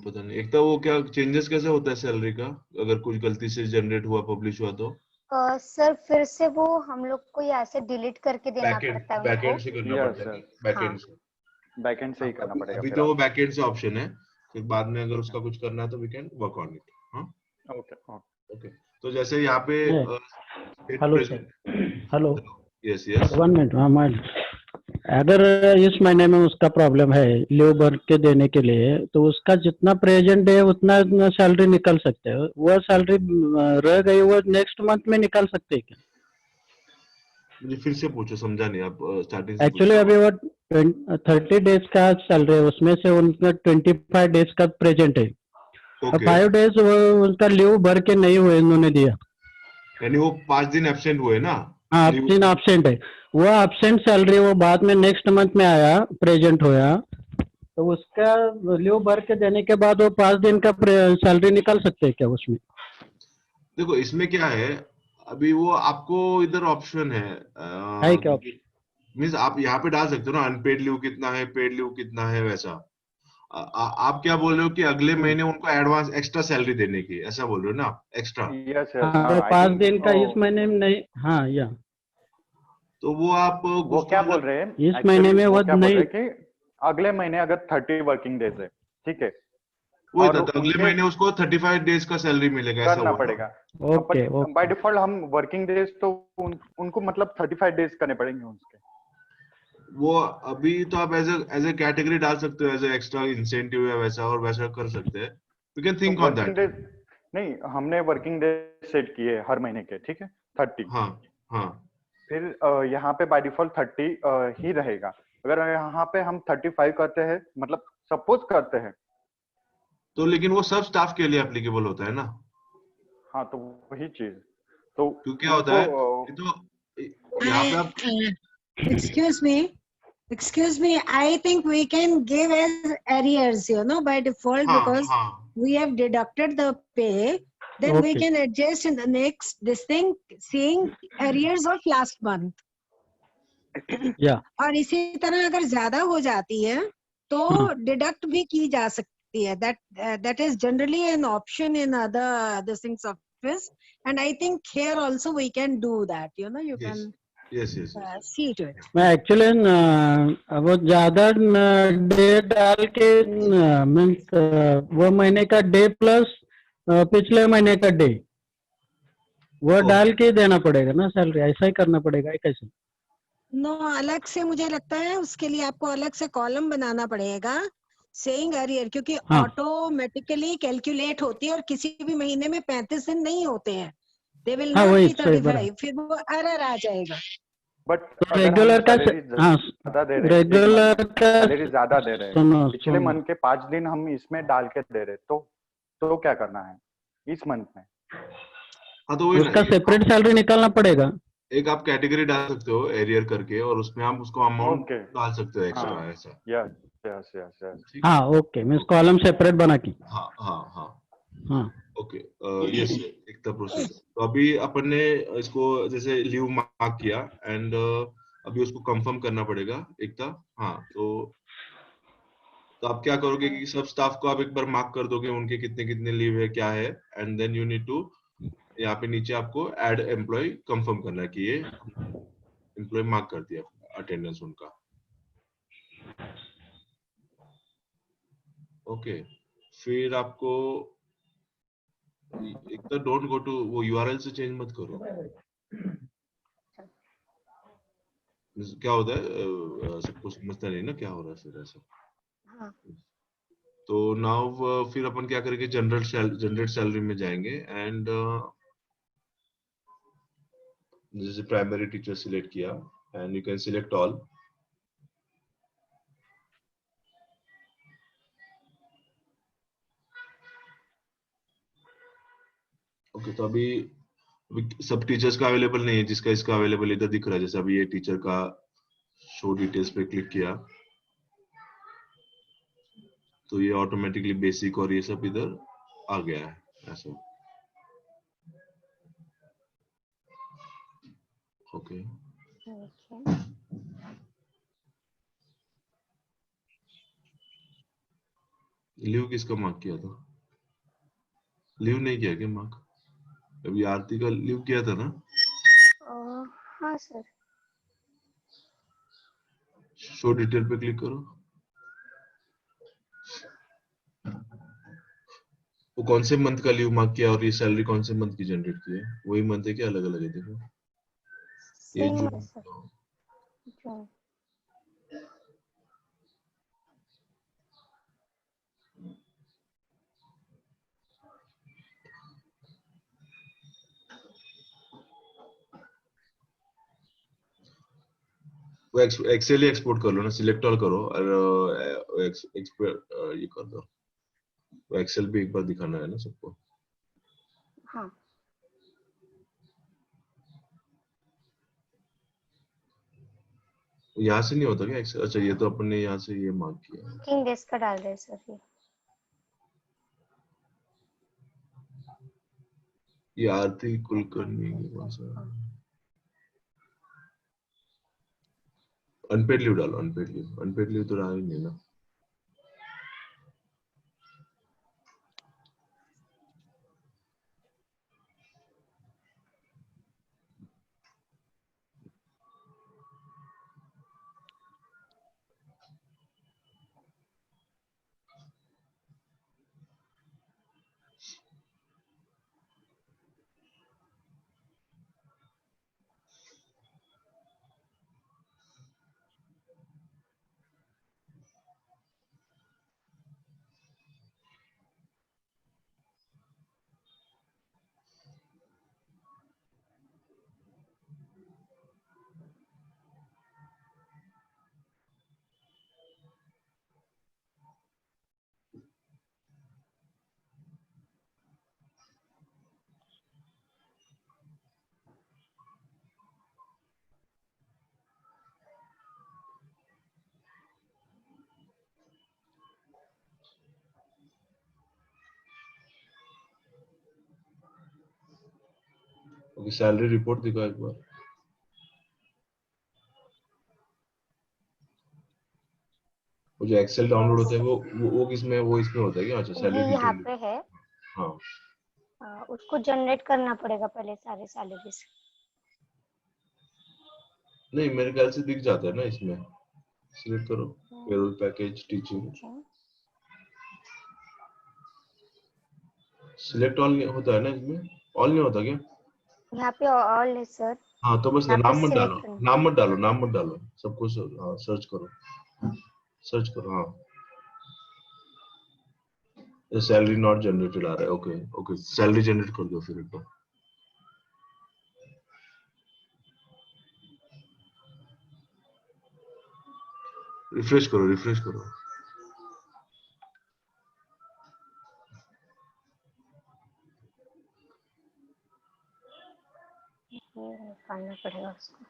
पता नहीं, एक तो वो क्या चेंजेस कैसे होता है सैलरी का, अगर कुछ गलती से जनरेट हुआ, पब्लिश हुआ तो? सर फिर से वो हम लोग को यहाँ से डिलीट करके देना पड़ता है बैकएंड उनको। से करना पड़ता है, बैकएंड से ही करना पड़ेगा। अभी तो वो बैकएंड से ऑप्शन है, फिर बाद में अगर उसका कुछ करना है तो we can work on it. हाँ, ओके। तो जैसे यहाँ पे hello sir, hello, yes 1 minute. हाँ, अगर इस महीने में उसका प्रॉब्लम है लीव भर के देने के लिए, तो उसका जितना प्रेजेंट है उतना सैलरी निकल सकते हैं। वो सैलरी रह गई वो नेक्स्ट मंथ में निकाल सकते हैं क्या? मुझे फिर से पूछो, समझा नहीं आप, स्टार्टिंग से एक्चुअली अभी वो 30 डेज का सैलरी है, उसमें से उनका 25 डेज का प्रेजेंट है, और 5 डेज वो उनका लीव भर के नहीं हुए, इन्होंने दिया, यानी वो 5 दिन एब्सेंट हुए ना। हाँ, 3 एब्सेंट है, वो एब्सेंट सैलरी वो बाद में नेक्स्ट मंथ में आया, प्रेजेंट होया, तो उसका लीव भर के देने के बाद वो 5 दिन का सैलरी निकाल सकते हैं क्या उसमें? देखो इसमें क्या है, अभी वो आपको इधर ऑप्शन है क्या ऑप्शन? मीन्स आप यहाँ पे डाल सकते हो ना, अनपेड लीव कितना है, पेड लीव कितना है, वैसा। आप क्या बोल रहे हो कि अगले महीने उनको एडवांस एक्स्ट्रा सैलरी देने की, ऐसा बोल रहे हो ना, एक्स्ट्रा? 5 दिन का इस महीने में नहीं, हाँ, या तो वो आप वो क्या बोल रहे हैं इस महीने में वो नहीं, कि अगले महीने अगर 30 वर्किंग डेज है, ठीक है, वही तो अगले महीने उसको 35 डेज का सैलरी मिलेगा, ऐसा करना पड़ेगा। ओके, बाय डिफॉल्ट हम वर्किंग डेज तो उनको मतलब 35 डेज करने पड़ेंगे उसके। वो अभी तो आप एज ए कैटेगरी डाल सकते हो, एज ए एक्स्ट्रा इंसेंटिव या वैसा, और वैसा कर सकते हैं। We can think on that. नहीं, हमने वर्किंग डे सेट किए हर महीने के, ठीक है, 30। हाँ। फिर यहाँ पे बाय डिफॉल्ट 30 ही रहेगा। अगर यहाँ पे हम 35 करते हैं, मतलब सपोज करते हैं, तो लेकिन वो सब स्टाफ के लिए एप्लीकेबल होता है ना। हाँ, तो वही चीज, तो क्या होता है, तो यहाँ पे आप Excuse me, I think we can give as arrears, by default, because we have deducted the pay, then we Okay. can adjust in the next this thing, seeing arrears of last month. Yeah. और इसी तरह अगर ज्यादा हो जाती है तो deduct भी की जा सकती है. That is generally an option in other this things of this, and I think here also we can do that. You know, you Yes. can Yes, yes, yes. see to it. मैं actually वो ज्यादा day डाल के means वो महीने का debt plus पिछले महीने का डे वो Okay. डाल के देना पड़ेगा ना सैलरी, ऐसा ही करना पड़ेगा कैसे? नो, अलग से मुझे लगता है उसके लिए आपको अलग से कॉलम बनाना पड़ेगा सेइंग अरियर, क्योंकि हाँ। ऑटोमेटिकली कैलकुलेट होती है और किसी भी महीने में 35 दिन नहीं होते हैं. दे विल हाँ, नॉट वही बी सही 35, फिर वो एरर आ जाएगा. बट तो अगर हम रेगुलर का सैलरी हाँ ज्यादा दे रहे हैं, एक रेगुलर मंथ में का सैलरी ज्यादा दे रहे हैं, सुनो पिछले सुनो मंथ के 5 दिन हम इसमें डाल के दे रहे, तो क्या करना है इस मंथ में? हाँ तो वही ना, उसका सेपरेट सैलरी निकालना पड़ेगा. एक आप कैटेगरी डाल सकते हो एरियर करके और उसमें आप उसको अमाउंट ओके. डाल सकते हो एक्स्ट्रा हाँ. ऐसा. Yes yes yes yes. ठीक. हाँ ओके, मीन्स कॉलम सेपरेट बना की. हाँ हाँ हाँ. हाँ ओके. यस, एक तो प्रोसेस. तो अभी अपन ने इसको जैसे लीव मार्क किया एंड अभी उसको कंफर्म करना पड़ेगा एकता. हाँ तो आप क्या करोगे कि सब स्टाफ को आप एक बार मार्क कर दोगे उनके कितने कितने लीव है क्या है, and then you need to यहाँ पे नीचे आपको ऐड एम्प्लॉय कंफर्म करना है कि ये एम्प्लॉय मार्क कर दिया अटेंडेंस उनका. ओके. फिर आपको एक तो डोंट गो टू वो यूआरएल से चेंज मत करो. क्या होता है सबको समझता नहीं ना क्या हो रहा है फिर ऐसा. हाँ. तो नाउ फिर अपन क्या करेंगे, जनरेट सैलरी में जाएंगे एंड जैसे प्राइमरी टीचर सिलेक्ट किया and you can select all. Okay. तो अभी सब टीचर्स का अवेलेबल नहीं है, जिसका इसका अवेलेबल इधर दिख रहा है. जैसे अभी ये टीचर का शो डिटेल्स पे क्लिक किया तो ये ऑटोमेटिकली बेसिक और ये सब इधर आ गया है ऐसा. ओके. Okay. लीव किसका मार्क किया था? लीव नहीं किया क्या मार्क? अभी आरती का लीव किया था ना? हाँ सर. शो डिटेल पे क्लिक करो. वो कौन से मंथ का लीव मार्क किया और ये सैलरी कौन से मंथ की जनरेट की है? वही मंथ है क्या अलग अलग है? देखो ये सेम है जून. सर. जून. वो एक्सेल ही एक्सपोर्ट कर लो ना, सिलेक्ट ऑल करो और ये कर दो. वो एक्सेल भी एक बार दिखाना है ना सबको. हाँ. यहाँ से नहीं होता क्या एक्सेल? अच्छा ये तो अपन ने यहाँ से ये मार्क किया. किंग डेज का डाल रहे हैं सर ये आरती कुलकर्णी कौन सा? अनपेड लीव डालो. अनपेड लीव तो रहा ही नहीं ना. सैलरी रिपोर्ट दिखाओ एक बार। वो जो एक्सेल डाउनलोड होता है वो किसमें, वो इसमें होता है क्या? अच्छा, सैलरी ये यहाँ डिटेल। पे है। हाँ उसको जनरेट करना पड़ेगा पहले सारे सैलरीज। नहीं, मेरे ख्याल से दिख जाता है ना इसमें। सिलेक्ट करो payroll package teaching, select all होता है ना इसमें, ऑल नहीं होता क्या? यहाँ पे ऑल है सर। हाँ तो बस यहाँ पे नाम मत डालो, select करना। नाम मत डालो, नाम मत डालो, सब कुछ हाँ, सर्च करो, सर्च करो। हाँ सैलरी नॉट जनरेटेड आ रहा है। ओके ओके, सैलरी जनरेट कर दो फिर एक बार। रिफ्रेश करो, रिफ्रेश करो। ये निकालना पड़ेगा उसको।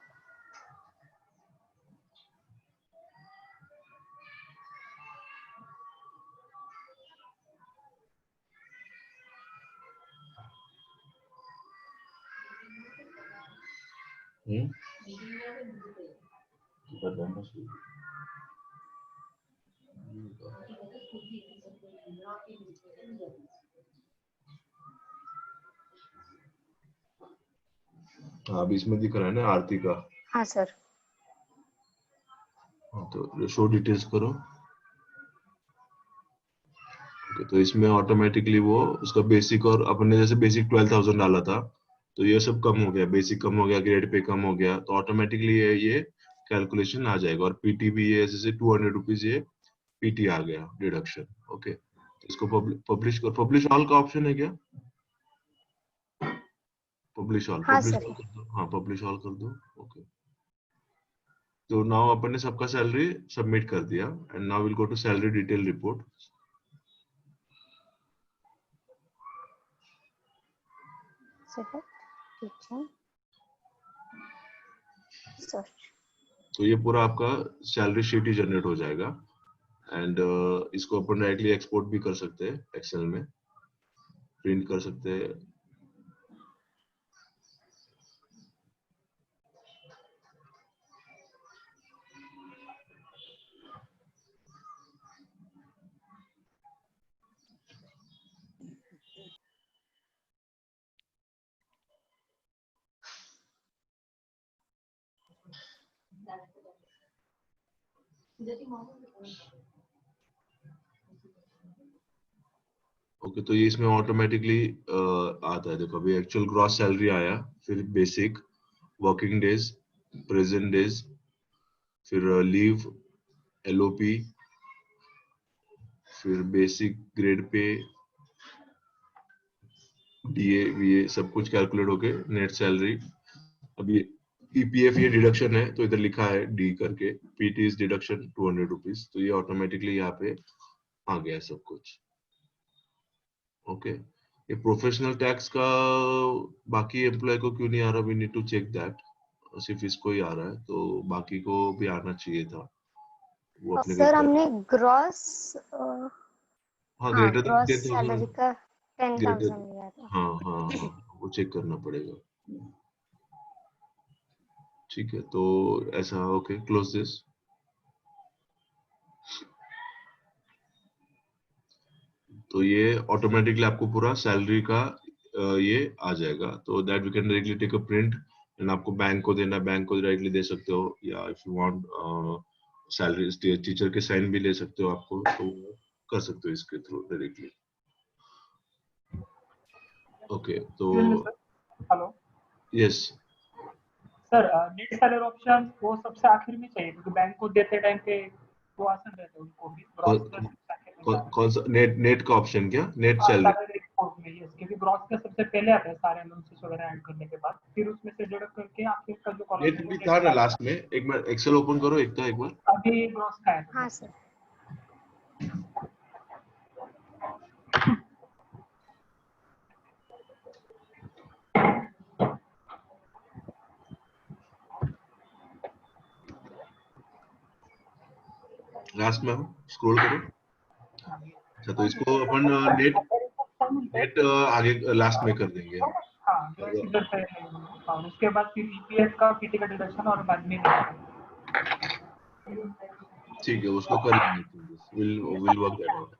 हाँ अभी इसमें दिख रहा है ना आरती का। हाँ सर। हाँ, तो शो डिटेल्स करो। ओके, तो इसमें ऑटोमेटिकली वो उसका बेसिक, और अपने जैसे बेसिक 12,000 डाला था तो ये सब कम हो गया, बेसिक कम हो गया, ग्रेड पे कम हो गया, तो ऑटोमेटिकली ये कैलकुलेशन आ जाएगा। और पीटी भी ये जैसे 200 रुपीज ये पीटी आ गया डिडक्शन। ओके, तो इसको पब्लिश कर, पब्लिश ऑल का ऑप्शन है क्या? पब्लिश ऑल, हाँ पब्लिश सर। ऑल कर दो। हाँ पब्लिश ऑल कर दो। ओके, तो नाउ अपन ने सबका सैलरी सबमिट कर दिया and now will go to salary detail report. तो ये पूरा आपका सैलरी शीट ही जनरेट हो जाएगा एंड इसको अपन डायरेक्टली एक्सपोर्ट भी कर सकते हैं, एक्सेल में प्रिंट कर सकते हैं। ओके, तो ये इसमें ऑटोमेटिकली आता है। देखो अभी एक्चुअल ग्रॉस सैलरी आया, फिर basic, working days, present days, फिर लीव, एलओपी, फिर बेसिक, ग्रेड पे, डीए वीए सब कुछ कैलकुलेट होके नेट सैलरी। अभी ईपीएफ ये डिडक्शन है तो इधर लिखा है डी करके, पीटी इज डिडक्शन 200 रुपीज, तो ये ऑटोमेटिकली यहाँ पे आ गया सब कुछ। ओके, ये प्रोफेशनल टैक्स का बाकी एम्प्लॉय को क्यों नहीं आ रहा, we need to check that. सिर्फ इसको ही आ रहा है, तो बाकी को भी आना चाहिए था। वो अपने सर हमने ग्रॉस हाँ हाँ ग्रेटर देन ग्रॉस 10,000, सैलरी का 10,000 ग्रेटर, लिया था। हाँ हाँ हाँ, वो चेक करना पड़ेगा। ठीक है, तो ऐसा। Okay, close this. तो ये ऑटोमेटिकली आपको पूरा सैलरी का ये आ जाएगा, तो that we can directly take a print and आपको बैंक को देना, बैंक को डायरेक्टली दे सकते हो, या if you want salary teacher के साइन भी ले सकते हो आपको, तो कर सकते हो इसके थ्रू डायरेक्टली। ओके, तो hello yes sir, net salary option वो सबसे आखिर में चाहिए क्योंकि बैंक को देते टाइम पे वो आसान रहता है उनको भी। ग्रॉस का सबसे आखिर में जाना कौन सा नेट का ऑप्शन, क्या नेट चाहिए। सैलरी? सैलरी रिपोर्ट में यस, क्योंकि ग्रॉस का सबसे पहले आता है सारे अनाउंसेस वगैरह ऐड करने के बाद, फिर उसमें से डिडक्ट करके आखिर का जो कॉलम नेट है वो भी नेट था ना का आता लास्ट में। एक बार एक्सेल ओपन करो एक है। बार। अभी ग्रॉस का है। हाँ सर। लास्ट में स्क्रॉल करो। अच्छा, तो इसको अपन नेट आगे लास्ट में कर देंगे। हाँ, जो इधर से और उसके बाद फिर ईपीएफ का पीटी का डिडक्शन और बाद में ठीक है, उसको कर लेंगे, will work that out.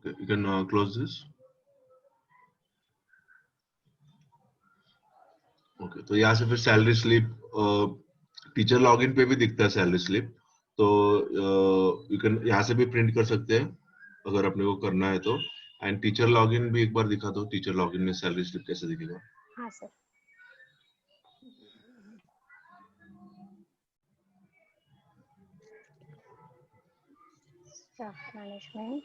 Okay, you can close this. Okay, तो यहाँ से फिर सैलरी स्लिप टीचर लॉगिन पे भी दिखता है सैलरी स्लिप, तो यू कैन यहाँ से भी प्रिंट कर सकते हैं अगर अपने को करना है तो। एंड टीचर लॉगिन भी एक बार दिखा दो, टीचर लॉगिन में सैलरी स्लिप कैसे दिखेगा। हाँ sir. Staff management,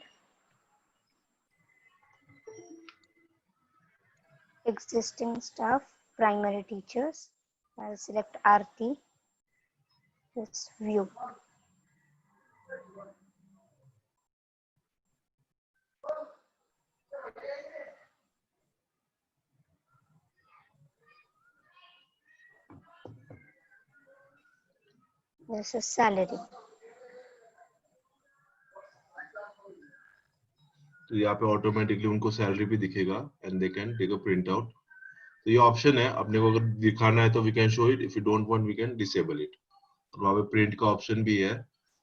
existing staff, primary teachers. I'll select Aarti. Just view. This is salary. तो यहाँ पे ऑटोमेटिकली उनको सैलरी भी दिखेगा and they can take a print out. तो ये ऑप्शन है, अपने को अगर दिखाना है तो we can show it, if you don't want we can disable it. और वहाँ पे प्रिंट का ऑप्शन भी है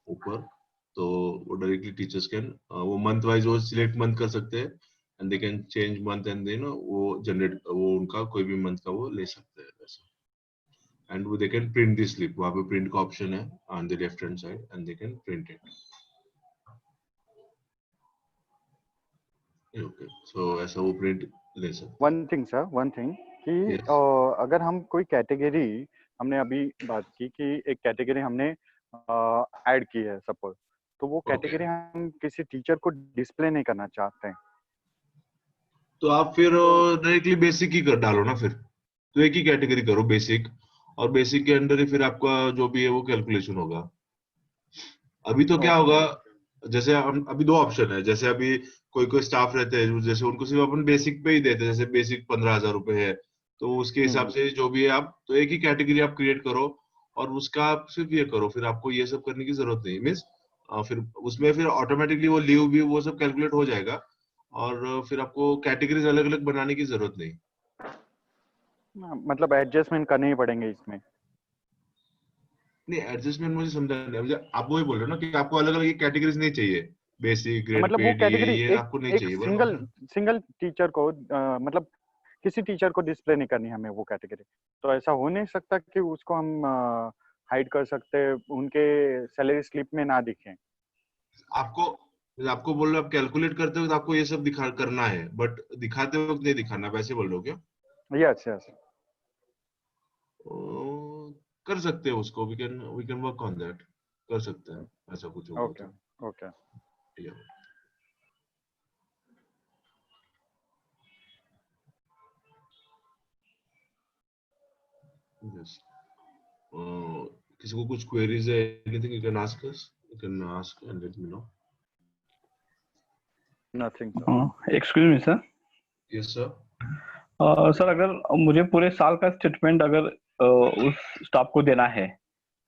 ऊपर, तो वो डायरेक्टली टीचर्स कैन वो मंथ वाइज वो सिलेक्ट मंथ कर सकते हैं and they can change month and then वो जनरेट वो उनका कोई भी मंथ का वो ले सकते हैं वैसा। And they can print this slip, वहाँ पे प्रिंट का ऑप्शन है on the left hand side and they can print it. Okay, so ऐसा वो प्रिंट ले सकते। One thing sir, one thing कि Yes. अगर हम कोई कैटेगरी, हमने अभी बात की कि एक कैटेगरी हमने ऐड की है सपोज, तो वो कैटेगरी हम किसी टीचर को डिस्प्ले नहीं करना चाहते हैं, तो आप फिर डायरेक्टली बेसिक ही कर डालो ना, फिर तो एक ही कैटेगरी करो बेसिक, और बेसिक के अंदर ही फिर आपका जो भी है वो कैलकुलेशन होगा। अभी तो क्या होगा, जैसे हम अभी दो ऑप्शन है, जैसे अभी कोई कोई स्टाफ रहते हैं जैसे उनको सिर्फ अपन बेसिक पे ही देते हैं, जैसे बेसिक 15,000 रुपए है, तो उसके हिसाब से जो भी है आप तो एक ही कैटेगरी आप क्रिएट करो और उसका आप सिर्फ ये करो, फिर आपको ये सब करने की जरूरत नहीं। मीन्स फिर उसमें फिर ऑटोमेटिकली वो लीव भी वो सब कैलकुलेट हो जाएगा और फिर आपको कैटेगरीज अलग अलग बनाने की जरूरत नहीं। मतलब एडजस्टमेंट करने ही पड़ेंगे इसमें। नहीं, एडजस्टमेंट मुझे समझा नहीं, मुझे आप वही बोल रहे हो ना कि आपको अलग अलग ये कैटेगरीज नहीं चाहिए, बेसिक ग्रेड मतलब वो पेड कैटेगरी ये एक आपको नहीं एक चाहिए सिंगल टीचर को मतलब किसी टीचर को डिस्प्ले नहीं करनी हमें वो कैटेगरी, तो ऐसा हो नहीं सकता कि उसको हम हाइड कर सकते, उनके सैलरी स्लिप में ना दिखें। आपको बोल रहे हो आप कैलकुलेट करते वक्त आपको ये सब दिखा करना है, बट दिखाते वक्त नहीं दिखाना, वैसे बोल रहे हो क्या? यस यस, कर सकते हैं उसको, we can work on that, कर सकते हैं ऐसा कुछ होगा ओके ओके। तो। Yes. किसी को कुछ queries है, anything you can ask us, you can ask and let me know. Nothing. Excuse me sir. Yes sir. Sir अगर मुझे पूरे साल का स्टेटमेंट अगर उस स्टाफ को देना है,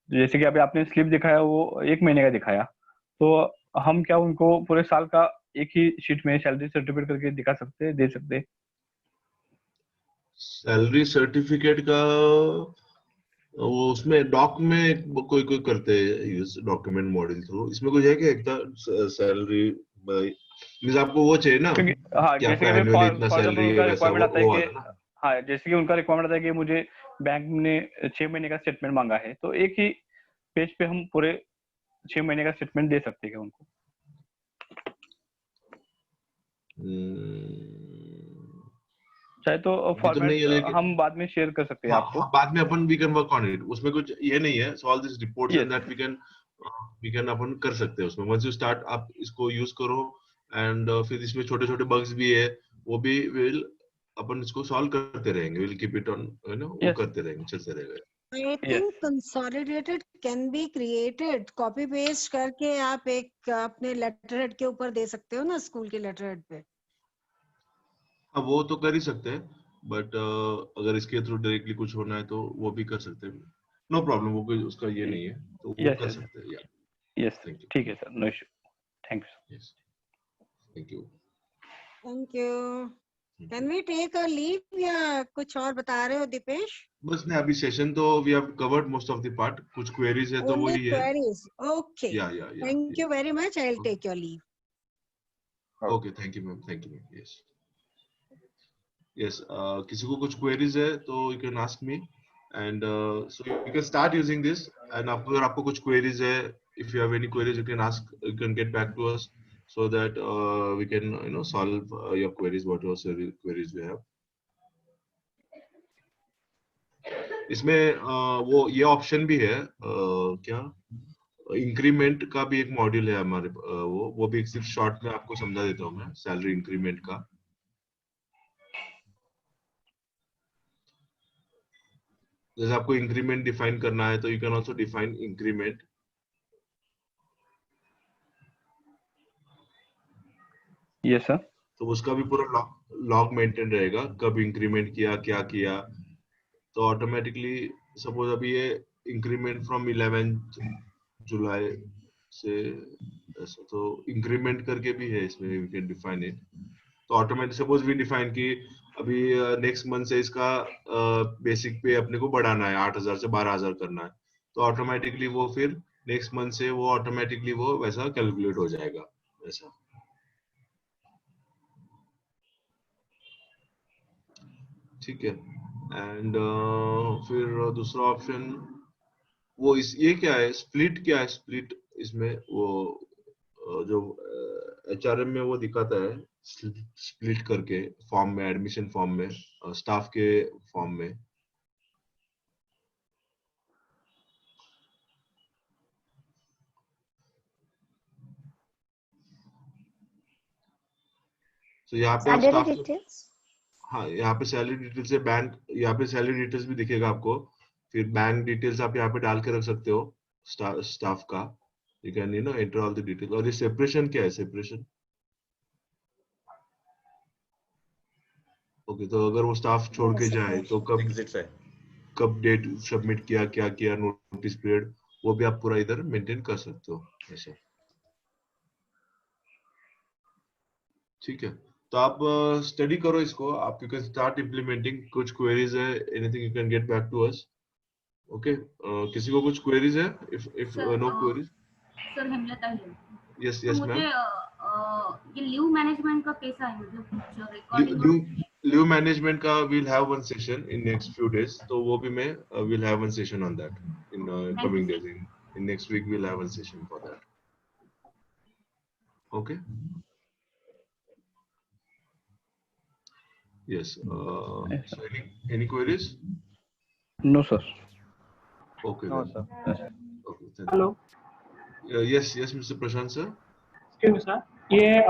जैसे कि अभी आपने स्लिप दिखाया वो 1 महीने का दिखाया, तो हम क्या उनको पूरे साल का एक ही शीट में सैलरी सर्टिफिकेट करके दिखा सकते हैं, दे सकते हैं? सैलरी सर्टिफिकेट का वो उसमें डॉक में कोई कोई करते हैं यूज, डॉक्यूमेंट मॉडल थ्रू। इसमें कुछ है क्या एक सैलरी मींस आपको वो चाहिए ना क्योंकि हाँ, कि जैसे आपका कि एनुअली इतना फॉर सैलरी एग्जांपल है उनका वैसा रिक्वायरमेंट आता है वो कि वाला ना। हाँ, जैसे कि उनका रिक्वायरमेंट आता है कि मुझे बैंक ने 6 महीने का स्टेटमेंट मांगा है, तो एक ही पेज पे हम पूरे 6 महीने का स्टेटमेंट दे सकते हैं क्या उनको? चाहे तो नहीं फॉर्मेट है लेकिन हम बाद में शेयर कर सकते हैं हाँ, आपको। बाद में अपन we can work on it, उसमें कुछ ये नहीं है, so all this reports and yes. That we can अपन कर सकते हैं उसमें। वंस यू स्टार्ट आप इसको यूज करो एंड फिर इसमें छोटे छोटे बग्स भी है, वो भी विल अपन इसको सॉल्व करते रहेंगे, will keep it on you know, वो यस। करते रहेंगे, चलते रहेगा। I think consolidated can be created, copy paste करके आप एक अपने लेटर हेड के ऊपर दे सकते हो ना, स्कूल के लेटर हेड पे। हाँ वो तो कर ही सकते हैं, बट अगर इसके थ्रू डायरेक्टली कुछ होना है तो वो भी कर सकते हैं, नो प्रॉब्लम, वो कोई उसका ये नहीं है, तो वो यस कर यस सकते हैं। Yes, thank you. ठीक है sir, no issue. Thanks. Yes. Thank you. Thank you. Thank Can you. we take a leave या कुछ और बता रहे हो दीपेश? बस नहीं, अभी सेशन तो we have covered most of the part. कुछ queries है तो Only वही है. queries. Okay. Yeah. Thank you very much. I'll Okay. take your leave. Okay, thank you, ma'am. Thank you, ma'am. Yes. Yes. किसी को कुछ queries है तो you can ask me, and so you can start using this. And अगर आपको कुछ queries है, if you have any queries, you can ask. You can get back to us so that we can solve your queries, whatever queries we have. इसमें वो ये option भी है, क्या इंक्रीमेंट का भी एक मॉड्यूल है हमारे, वो भी सिर्फ शॉर्ट में आपको समझा देता हूँ मैं, सैलरी इंक्रीमेंट का। जैसे आपको इंक्रीमेंट डिफाइन करना है तो you can also define increment. Yes sir. तो उसका भी पूरा लॉग मेंटेन रहेगा, कब इंक्रीमेंट किया, क्या किया। तो ऑटोमेटिकली सपोज अभी ये इंक्रीमेंट फ्रॉम 11 जुलाई से ऐसा, तो इंक्रीमेंट करके भी है इसमें, वी कैन डिफाइन इट। तो ऑटोमेटिक सपोज वी डिफाइन कि अभी नेक्स्ट मंथ से इसका बेसिक पे अपने को बढ़ाना है, 8,000 से 12,000 करना है, तो ऑटोमेटिकली वो फिर नेक्स्ट मंथ से वो ऑटोमेटिकली वो वैसा कैलकुलेट हो जाएगा ऐसा। ठीक है। एंड फिर दूसरा ऑप्शन वो ये क्या है, स्प्लिट क्या है, स्प्लिट इसमें वो जो एचआरएम में वो दिखाता है स्प्लिट करके फॉर्म में, एडमिशन फॉर्म में, स्टाफ के फॉर्म में। तो यहाँ पे आप सैलरी स्टाफ, डिटेल्स। हाँ यहाँ पे सैलरी डिटेल्स से बैंक, यहाँ पे सैलरी डिटेल्स भी दिखेगा आपको, फिर बैंक डिटेल्स आप यहाँ पे डाल के रख सकते हो स्टाफ का। You can enter all the details. और ये सेपरेशन क्या है, सेपरेशन ओके। तो अगर वो स्टाफ छोड़ के जाए तो कब डेट सबमिट किया, क्या किया, नोटिस पीरियड, वो भी आप पूरा इधर मेंटेन कर सकते हो ऐसा। ठीक है। तो आप स्टडी करो इसको, आप यू कैन स्टार्ट इम्प्लीमेंटिंग। कुछ क्वेरीज है, anything you can get back to us. Okay, किसी को कुछ क्वेरीज है? If no queries. Sir Hemlata है। यस तो यस मुझे मैम। ये लीव मैनेजमेंट का कैसा है, मतलब कुछ रिकॉर्डिंग? लीव मैनेजमेंट का we'll have one session in next few days, तो वो भी मैं will have one session on that in coming days. In next week we'll have one session for that. Okay, yes. So any queries? No sir. Okay No, then. sir. Okay, thank you. Hello Yes Mr. Prashant sir. Sir, ये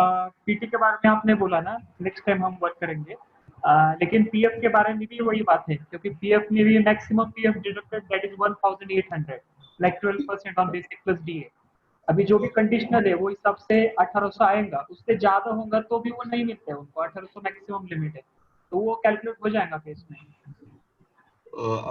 PT के बारे में आपने बोला ना, next time हम work करेंगे। लेकिन पीएफ के बारे में भी वही बात है, क्योंकि पीएफ में भी maximum PF deducted that is 1800, like 12% on basic plus DA. अभी जो भी कंडीशनल है वो हिसाब से 1800 आएगा, उससे ज्यादा होगा तो भी वो नहीं मिलते उनको, 1800 मैक्सिमम लिमिट है, तो वो कैलकुलेट हो जाएगा फिर इसमें।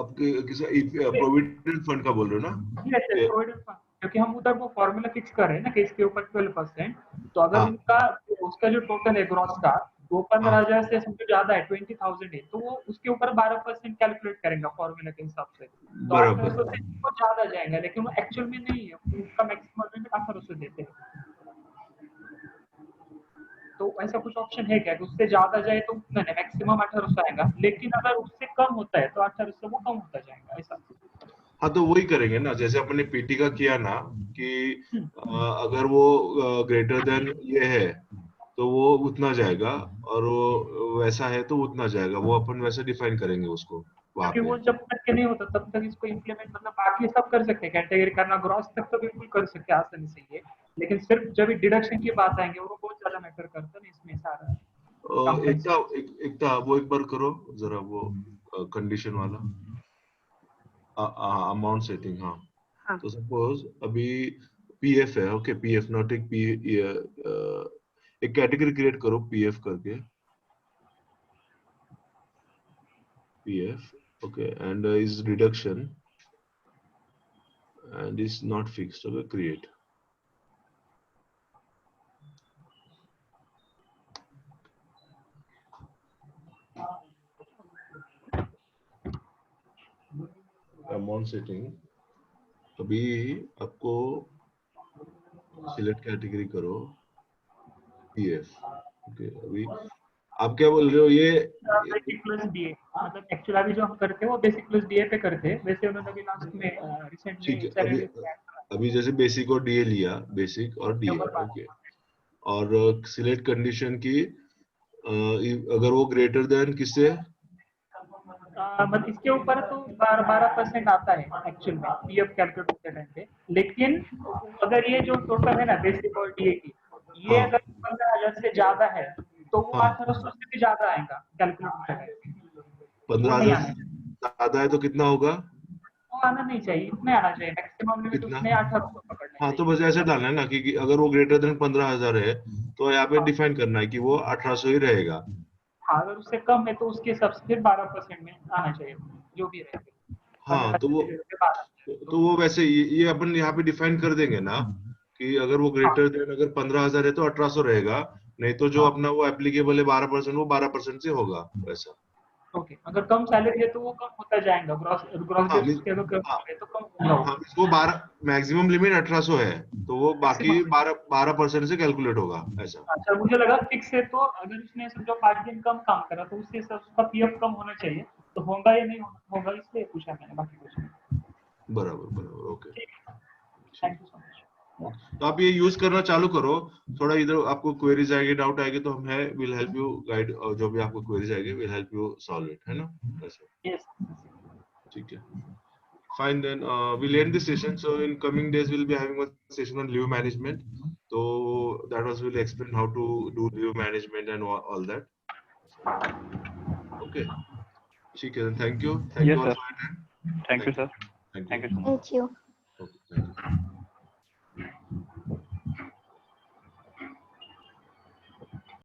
आपके किसी प्रोविडेंट फंड का बोल रहे हो ना? प्रोविडेंट फंड, क्योंकि हम उधर वो फॉर्मूला फिक्स कर रहे हैं ना कि इसके ऊपर 12%, तो अगर हाँ। उनका उसका जो टोटल है ग्रॉस का वो 15,000 से समझो ज्यादा है, 20,000 है, तो वो उसके ऊपर 12% कैलकुलेट करेंगे फॉर्मूला के हिसाब से। तो बराबर। 1800 से वो ज्यादा जाएगा, लेकिन वो एक्चुअल में नहीं है, उसका मैक्सिमम लिमिट 1800 देते हैं। तो ऐसा कुछ ऑप्शन है क्या कि उससे ज्यादा जाए तो उतना नहीं, मैक्सिमम 1800 आएगा, लेकिन अगर उससे कम होता है तो 1800 वो कम होता जाएगा ऐसा? हाँ, तो वही करेंगे ना, जैसे अपने पीटी का किया ना कि अगर वो ग्रेटर देन ये है तो वो उतना जाएगा, और वो वैसा है तो उतना जाएगा, वो अपन वैसे डिफाइन करेंगे उसको वहां क्योंकि पे। वो जब तक के नहीं होता तब तक इसको इम्प्लीमेंट, मतलब बाकी सब कर सकते हैं, कैटेगरी करना, ग्रॉस तक तो बिल्कुल कर सकते हैं आसानी से ये, लेकिन सिर्फ जब डिडक्शन की बात आएंगे वो बहुत ज्यादा मैटर करता है ना इसमें सारा। एकता वो एक बार करो जरा, वो कंडीशन वाला अमाउंट सेटिंग। हाँ, हाँ। तो सपोज अभी पीएफ है, ओके, पीएफ नॉट एक एक कैटेगरी क्रिएट करो पीएफ करके, PF, okay, and is reduction and is not fixed, okay, create। Amount setting, अभी आपको सिलेक्ट कैटेगरी करो पीएफ। ओके, अभी आप क्या बोल रहे हो? ये बेसिक प्लस डीए, मतलब एक्चुअली अभी जो हम करते हैं वो बेसिक प्लस डीए पे करते हैं, वैसे उन्होंने अभी लास्ट में रिसेंटली ठीक है, अभी जैसे बेसिक और डीए लिया, बेसिक और डीए, ओके, और सिलेक्ट कंडीशन की अगर वो ग्रेटर देन किससे, मतलब इसके ऊपर तो 12% आता है एक्चुअल में पीएफ कैलकुलेट करते टाइम पे, लेकिन अगर ये जो टोटल है ना बेसिक और डीए की, ये हाँ। अगर 15,000 से ज्यादा है तो वो हाँ। 1800 से भी ज्यादा आएगा कैलकुलेट करते टाइम। 15,000 ज्यादा है तो कितना होगा? वो आना नहीं चाहिए, इतने आना चाहिए, मैक्सिमम लिमिट कितना? उसमें 1800 पकड़ना हाँ, तो चाहिए। बस ऐसे डालना है ना कि अगर वो ग्रेटर देन 15,000 है तो यहाँ पे डिफाइन करना है कि वो 1800 ही रहेगा। हाँ, अगर उससे कम है तो उसके हिसाब से फिर 12% में आना चाहिए, जो भी रहे। हाँ, तो वो वैसे ये अपन यहाँ पे डिफाइन कर देंगे ना कि अगर वो ग्रेटर देन अगर 15,000 है तो 1800 रहेगा, नहीं तो जो अपना वो एप्लीकेबल है 12%, वो 12% से होगा वैसा। ओके, अगर कम सैलरी है तो वो कम होता जाएगा, ग्रॉस हाँ, बेस उसके अगर कम है तो कम होगा। हाँ, वो 12 मैक्सिमम लिमिट 1800 है, तो वो बाकी 12% से कैलकुलेट होगा ऐसा। अच्छा, मुझे लगा फिक्स है, तो अगर उसने समझो 5 दिन कम काम करा तो उससे उसका पीएफ कम होना चाहिए, तो होगा या नहीं होगा इसलिए पूछा मैंने, बाकी कुछ नहीं। बराबर, okay. Thank you so much. तो आप ये यूज करना चालू करो, थोड़ा इधर आपको क्वेरीज आएगी, डाउट आएगी तो हम है, विल हेल्प यू गाइड, और जो भी आपको क्वेरीज आएगी will help you solve it, है ना? ऐसा यस, ठीक है, fine then. We'll end this session, so in coming days we'll be having one session on leave management, so that was will explain how to do leave management and all that. Okay, ठीक है, thank you Yes, all sir. for your time. Thank you, sir. Thank Thank you. you so much. Thank you. Okay, thank you.